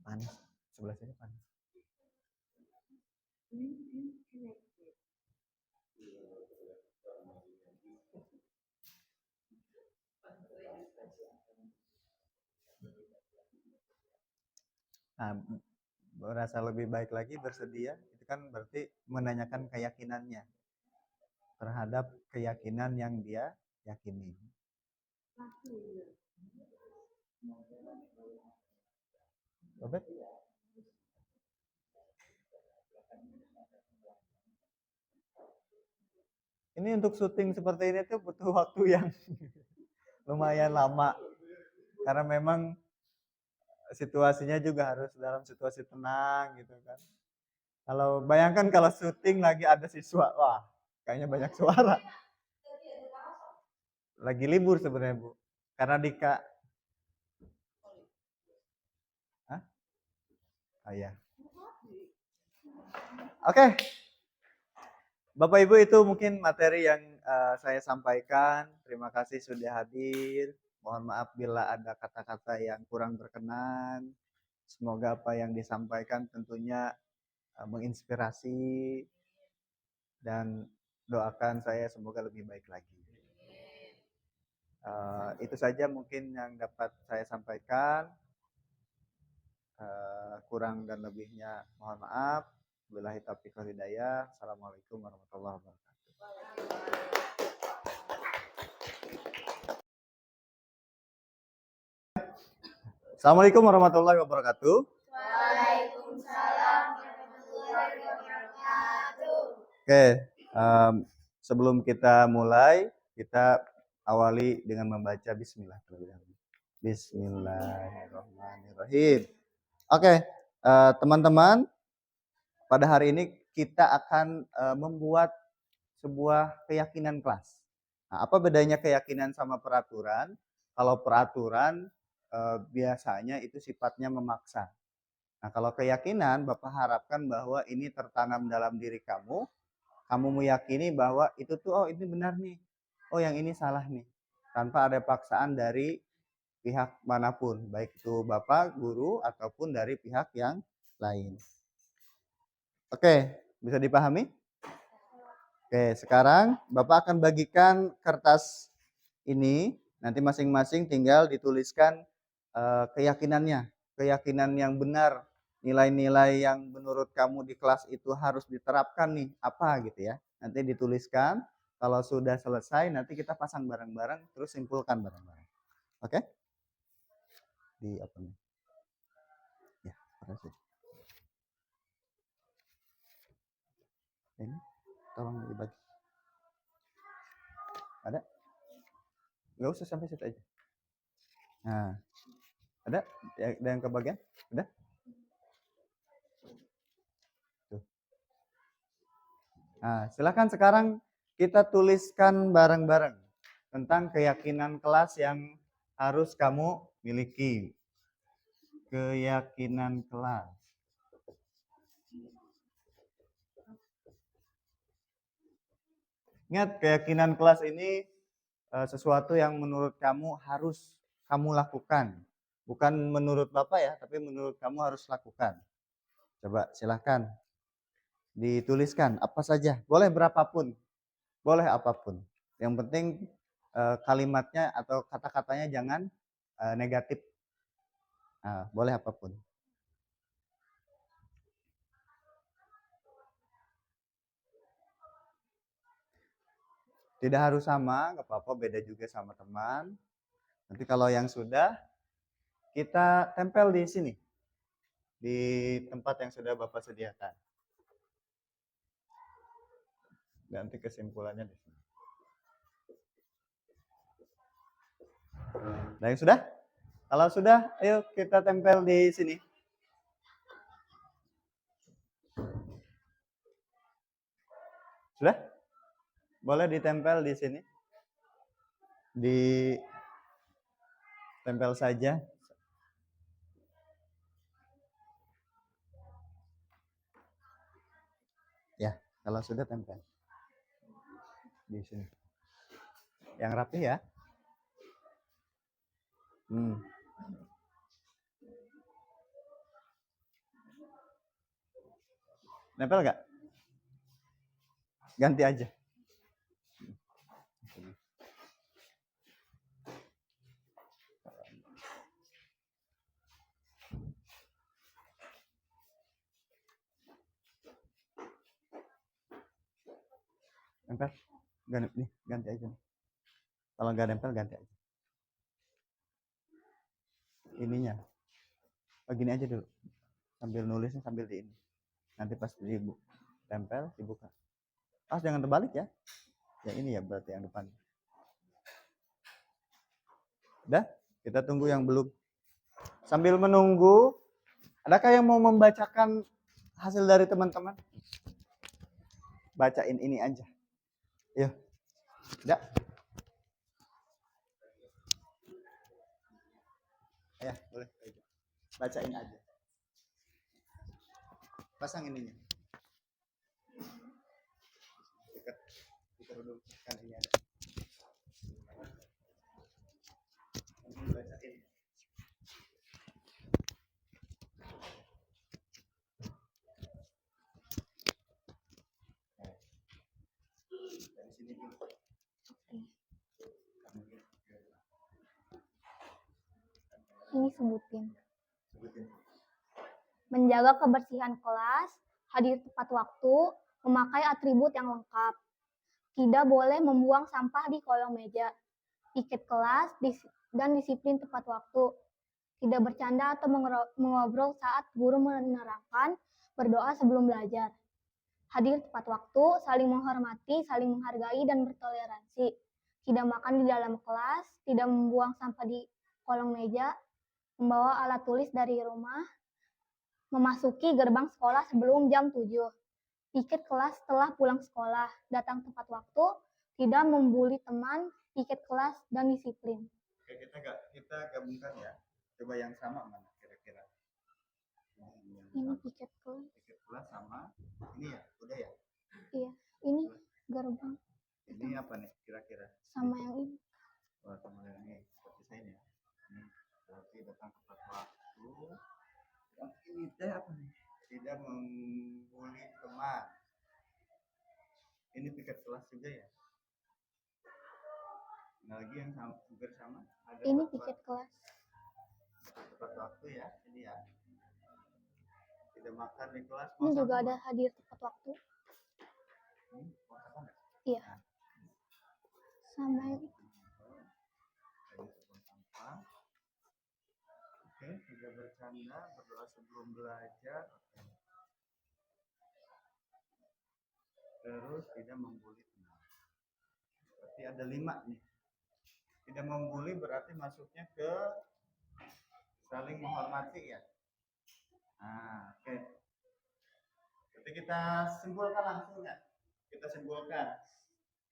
Panas. Sebelah sini panas. Nah, merasa lebih baik lagi bersedia, itu kan berarti menanyakan keyakinannya terhadap keyakinan yang dia yakini. Robert? Ini untuk syuting seperti ini tuh butuh waktu yang lumayan lama. Karena memang situasinya juga harus dalam situasi tenang gitu kan. Kalau bayangkan kalau syuting lagi ada siswa, wah kayaknya banyak suara. Lagi libur sebenarnya Bu. Karena Dika. Hah? Oh iya. Oke. Bapak Ibu, itu mungkin materi yang saya sampaikan. Terima kasih sudah hadir. Mohon maaf bila ada kata-kata yang kurang berkenan. Semoga apa yang disampaikan tentunya menginspirasi dan doakan saya semoga lebih baik lagi. Itu saja mungkin yang dapat saya sampaikan. Kurang dan lebihnya mohon maaf. Billahi taufiq wal hidayah. Assalamualaikum warahmatullahi wabarakatuh. Assalamualaikum warahmatullahi wabarakatuh. Waalaikumsalam warahmatullahi wabarakatuh. Oke, sebelum kita mulai, kita awali dengan membaca Bismillah terlebih dahulu. Bismillahirrahmanirrahim. Oke, teman-teman, pada hari ini kita akan membuat sebuah keyakinan kelas. Nah, apa bedanya keyakinan sama peraturan? Kalau peraturan biasanya itu sifatnya memaksa. Nah, kalau keyakinan, Bapak harapkan bahwa ini tertanam dalam diri kamu. Kamu meyakini bahwa itu tuh, oh ini benar nih. Oh yang ini salah nih. Tanpa ada paksaan dari pihak manapun. Baik itu Bapak, guru, ataupun dari pihak yang lain. Oke, bisa dipahami? Oke, sekarang Bapak akan bagikan kertas ini. Nanti masing-masing tinggal dituliskan keyakinannya. Keyakinan yang benar. Nilai-nilai yang menurut kamu di kelas itu harus diterapkan nih. Apa gitu ya. Nanti dituliskan. Kalau sudah selesai nanti kita pasang bareng-bareng. Terus simpulkan bareng-bareng. Oke? Di apa nih? Ya, makasih. Ini tolong dibagi. Ada? Nggak usah sampai situ aja. Nah, ada yang kebagian? Ada? Tuh. Nah, silakan sekarang kita tuliskan bareng-bareng tentang keyakinan kelas yang harus kamu miliki. Keyakinan kelas. Ingat, keyakinan kelas ini sesuatu yang menurut kamu harus kamu lakukan. Bukan menurut Bapak ya, tapi menurut kamu harus lakukan. Coba silahkan dituliskan apa saja. Boleh berapapun. Boleh apapun. Yang penting kalimatnya atau kata-katanya jangan negatif. Nah, boleh apapun. Tidak harus sama, nggak apa-apa, beda juga sama teman. Nanti kalau yang sudah, kita tempel di sini, di tempat yang sudah Bapak sediakan. Nanti kesimpulannya di sini. Nah, yang sudah? Kalau sudah, ayo kita tempel di sini. Sudah? Boleh ditempel di sini. Ditempel saja. Ya, kalau sudah tempel di sini. Yang rapi ya. Nempel nggak? Ganti aja. Nempel. Ganti aja. Kalau nggak nempel, ganti aja. Ininya. Gini aja dulu. Sambil nulisnya sambil di ini. Nanti pas tempel, dibuka. Jangan terbalik ya. Yang ini ya berarti yang depan. Udah? Kita tunggu yang belum. Sambil menunggu, adakah yang mau membacakan hasil dari teman-teman? Bacain ini aja. Yuk. Udah? Ya, boleh. Bacain aja. Pasang ininya. Kita dulu kan ini ada. Bacain. Dari sini dulu. Ini sebutin. Sebutin. Menjaga kebersihan kelas, hadir tepat waktu, memakai atribut yang lengkap. Tidak boleh membuang sampah di kolong meja. Tiket kelas dan disiplin tepat waktu. Tidak bercanda atau mengobrol saat guru menerangkan, berdoa sebelum belajar. Hadir tepat waktu, saling menghormati, saling menghargai, dan bertoleransi. Tidak makan di dalam kelas, tidak membuang sampah di kolong meja, membawa alat tulis dari rumah, memasuki gerbang sekolah sebelum jam 7. Tiket kelas setelah pulang sekolah, datang tepat waktu, tidak membuli teman, tiket kelas, dan disiplin. Oke, kita gabungkan ya. Coba yang sama mana kira-kira? Ini tiket kelas. Tiket kelas sama. Ini ya, udah ya? Iya, ini gerbang. Ini apa nih kira-kira? Sama yang ini. Sama yang ini, seperti saya ya. Ini berarti datang tepat waktu. Yang ini teh apa nih? Tidak membuli teman. Ini tiket kelas juga ya? Nah, lagi yang hampir sama. Ada ini tiket kelas. Tepat waktu ya, ini ya. Tidak makan di kelas. Ini juga ada hadir tepat waktu. Iya. Sama yang itu. Oke, tidak bercanda, berdoa sebelum belajar. Terus tidak membuli teman. Berarti ada 5 nih. Tidak membuli berarti masuknya ke saling menghormati ya. Nah, oke. Jadi kita simpulkan langsung ya. Kita simpulkan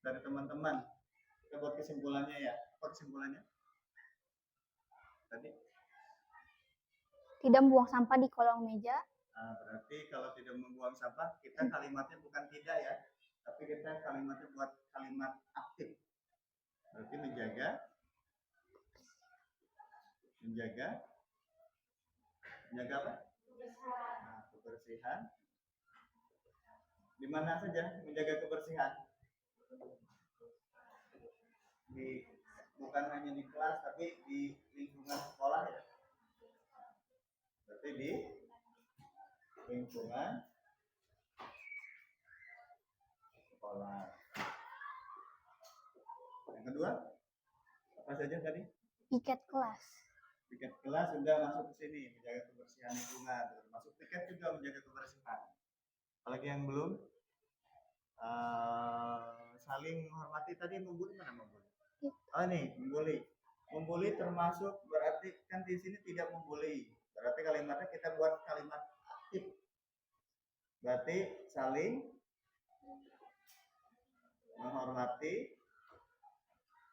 dari teman-teman. Kita buat kesimpulannya ya. Apa kesimpulannya? Tadi? Tidak membuang sampah di kolong meja. Nah, berarti kalau tidak membuang sampah, kita kalimatnya bukan tidak ya. Tapi kita kalimatnya buat kalimat aktif. Berarti menjaga apa? Nah, kebersihan. Di mana saja menjaga kebersihan? Bukan hanya di kelas, tapi di lingkungan sekolah ya. berarti di lingkungan sekolah. Yang kedua, apa saja tadi? Piket kelas. Piket kelas sudah masuk ke sini, menjaga kebersihan lingkungan. Termasuk piket juga menjaga kebersihan. Apalagi yang belum, saling menghormati tadi, membuli mana membuli? Oh nih, membuli. Membuli termasuk berarti kan di sini tidak membuli. Berarti kalimatnya kita buat kalimat aktif. Berarti saling menghormati.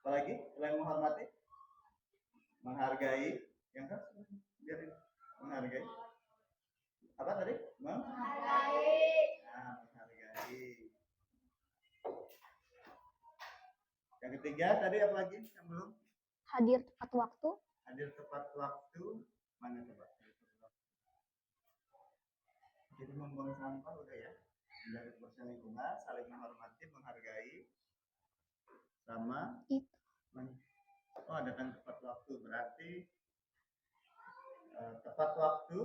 Apalagi selain menghormati? Menghargai. Yang kan? Biarin. Menghargai. Apa tadi? Menghargai. Nah, menghargai. Yang ketiga tadi apa lagi yang belum? Hadir tepat waktu. Hadir tepat waktu. Mana coba? Jadi membuang sampah udah ya. Menjaga kebersihan lingkungan, saling menghormati, menghargai, sama Itu. oh datang tepat waktu berarti tepat waktu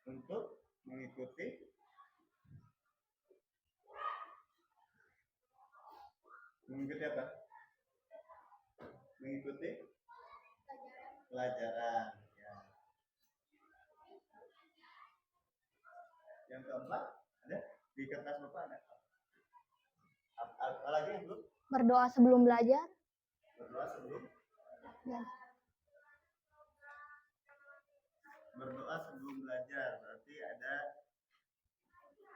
untuk mengikuti apa? Mengikuti pelajaran. Ya. Yang keempat ada di kertas bapak ada. Apa lagi yang belum? Berdoa sebelum belajar. Berdoa sebelum. Ya. Berdoa sebelum belajar berarti ada.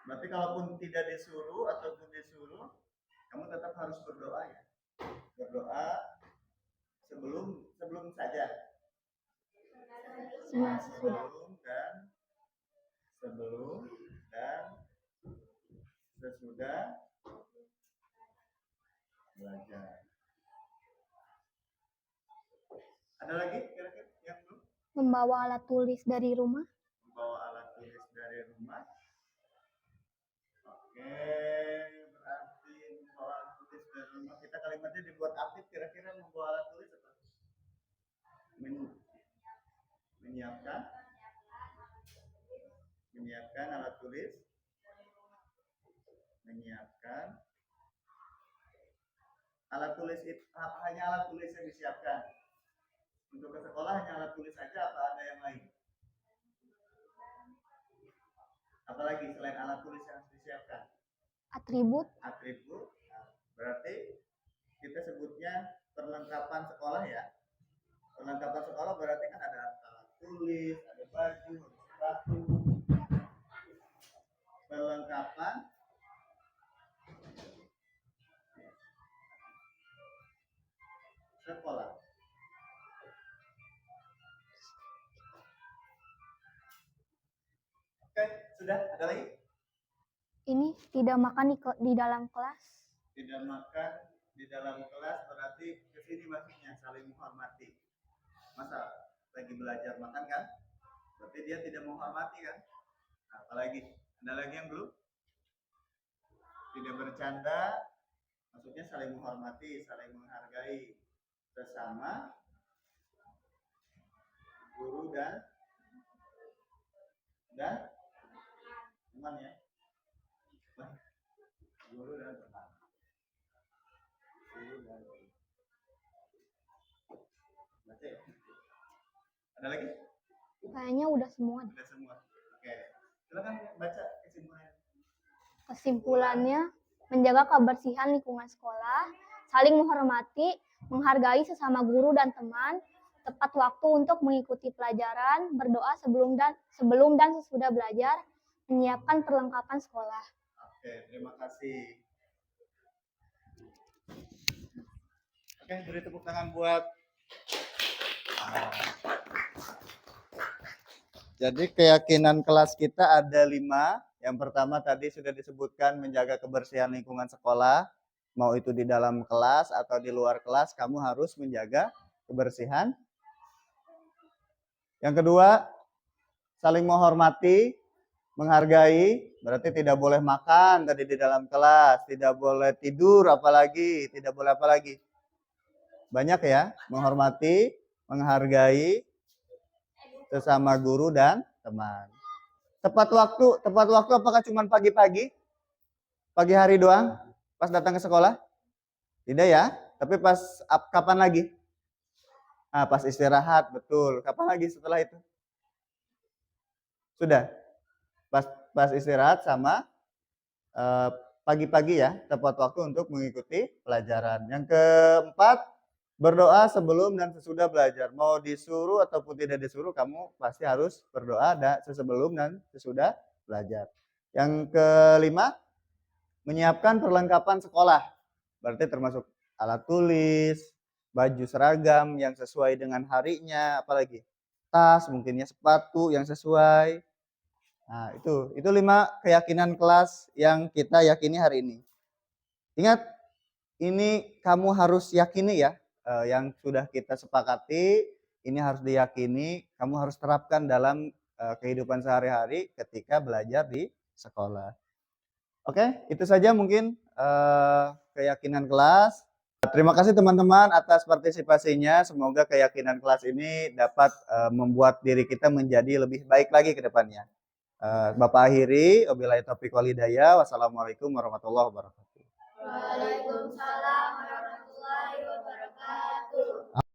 Berarti kalaupun tidak disuruh ataupun disuruh, kamu tetap harus berdoa ya. Berdoa sebelum saja. Sebelum dan sesudah belajar. Ada lagi kira-kira yang belum? Membawa alat tulis dari rumah. Membawa alat tulis dari rumah. Oke, berarti membawa alat tulis dari rumah. Kita kalimatnya dibuat aktif, kira-kira membawa alat tulis apa? Menyiapkan alat tulis. Menyiapkan alat tulis itu hanya alat tulis yang disiapkan. Untuk ke sekolah hanya alat tulis saja apa ada yang lain? Apalagi selain alat tulis yang disiapkan? Atribut. Nah, berarti kita sebutnya perlengkapan sekolah ya. Perlengkapan sekolah berarti kan ada alat tulis, ada baju, ada sepatu. Perlengkapan sekolah. Oke, sudah ada lagi? Ini tidak makan di dalam kelas. Tidak makan di dalam kelas berarti ke sini maksudnya saling menghormati. Masa lagi belajar makan kan? Berarti dia tidak menghormati kan? Nah, apalagi? Ada lagi yang belum? Tidak bercanda, maksudnya saling menghormati, saling menghargai sesama guru dan teman ya. Guru dan teman. Baca ya? Ada lagi? Kayaknya udah semua. Udah semua. Oke. Silakan baca kesimpulannya. Kesimpulannya, menjaga kebersihan lingkungan sekolah, saling menghormati, menghargai sesama guru dan teman, tepat waktu untuk mengikuti pelajaran, berdoa sebelum dan sesudah belajar, menyiapkan perlengkapan sekolah. Oke, terima kasih. Oke, beri tepuk tangan buat. Jadi keyakinan kelas kita ada 5. Yang pertama tadi sudah disebutkan menjaga kebersihan lingkungan sekolah. Mau itu di dalam kelas atau di luar kelas, kamu harus menjaga kebersihan. Yang kedua, saling menghormati. Menghargai berarti tidak boleh makan tadi di dalam kelas, tidak boleh tidur apalagi, tidak boleh apa lagi. Banyak ya, menghormati, menghargai sesama guru dan teman. Tepat waktu apakah cuma pagi-pagi? Pagi hari doang? Pas datang ke sekolah? Tidak ya, tapi pas kapan lagi? Ah, pas istirahat, betul. Kapan lagi setelah itu? Sudah. Pas istirahat sama pagi-pagi ya, tepat waktu untuk mengikuti pelajaran. Yang keempat, berdoa sebelum dan sesudah belajar. Mau disuruh ataupun tidak disuruh, kamu pasti harus berdoa sebelum dan sesudah belajar. Yang kelima, menyiapkan perlengkapan sekolah. Berarti termasuk alat tulis, baju seragam yang sesuai dengan harinya, apalagi tas, mungkinnya sepatu yang sesuai. Nah, itu 5 keyakinan kelas yang kita yakini hari ini. Ingat, ini kamu harus yakini ya, yang sudah kita sepakati, ini harus diyakini, kamu harus terapkan dalam kehidupan sehari-hari ketika belajar di sekolah. Oke, itu saja mungkin keyakinan kelas. Terima kasih teman-teman atas partisipasinya. Semoga keyakinan kelas ini dapat membuat diri kita menjadi lebih baik lagi ke depannya. Bapak akhiri, wabillahi taufiq wal hidayah. Wassalamualaikum warahmatullahi wabarakatuh. Waalaikumsalam warahmatullahi wabarakatuh.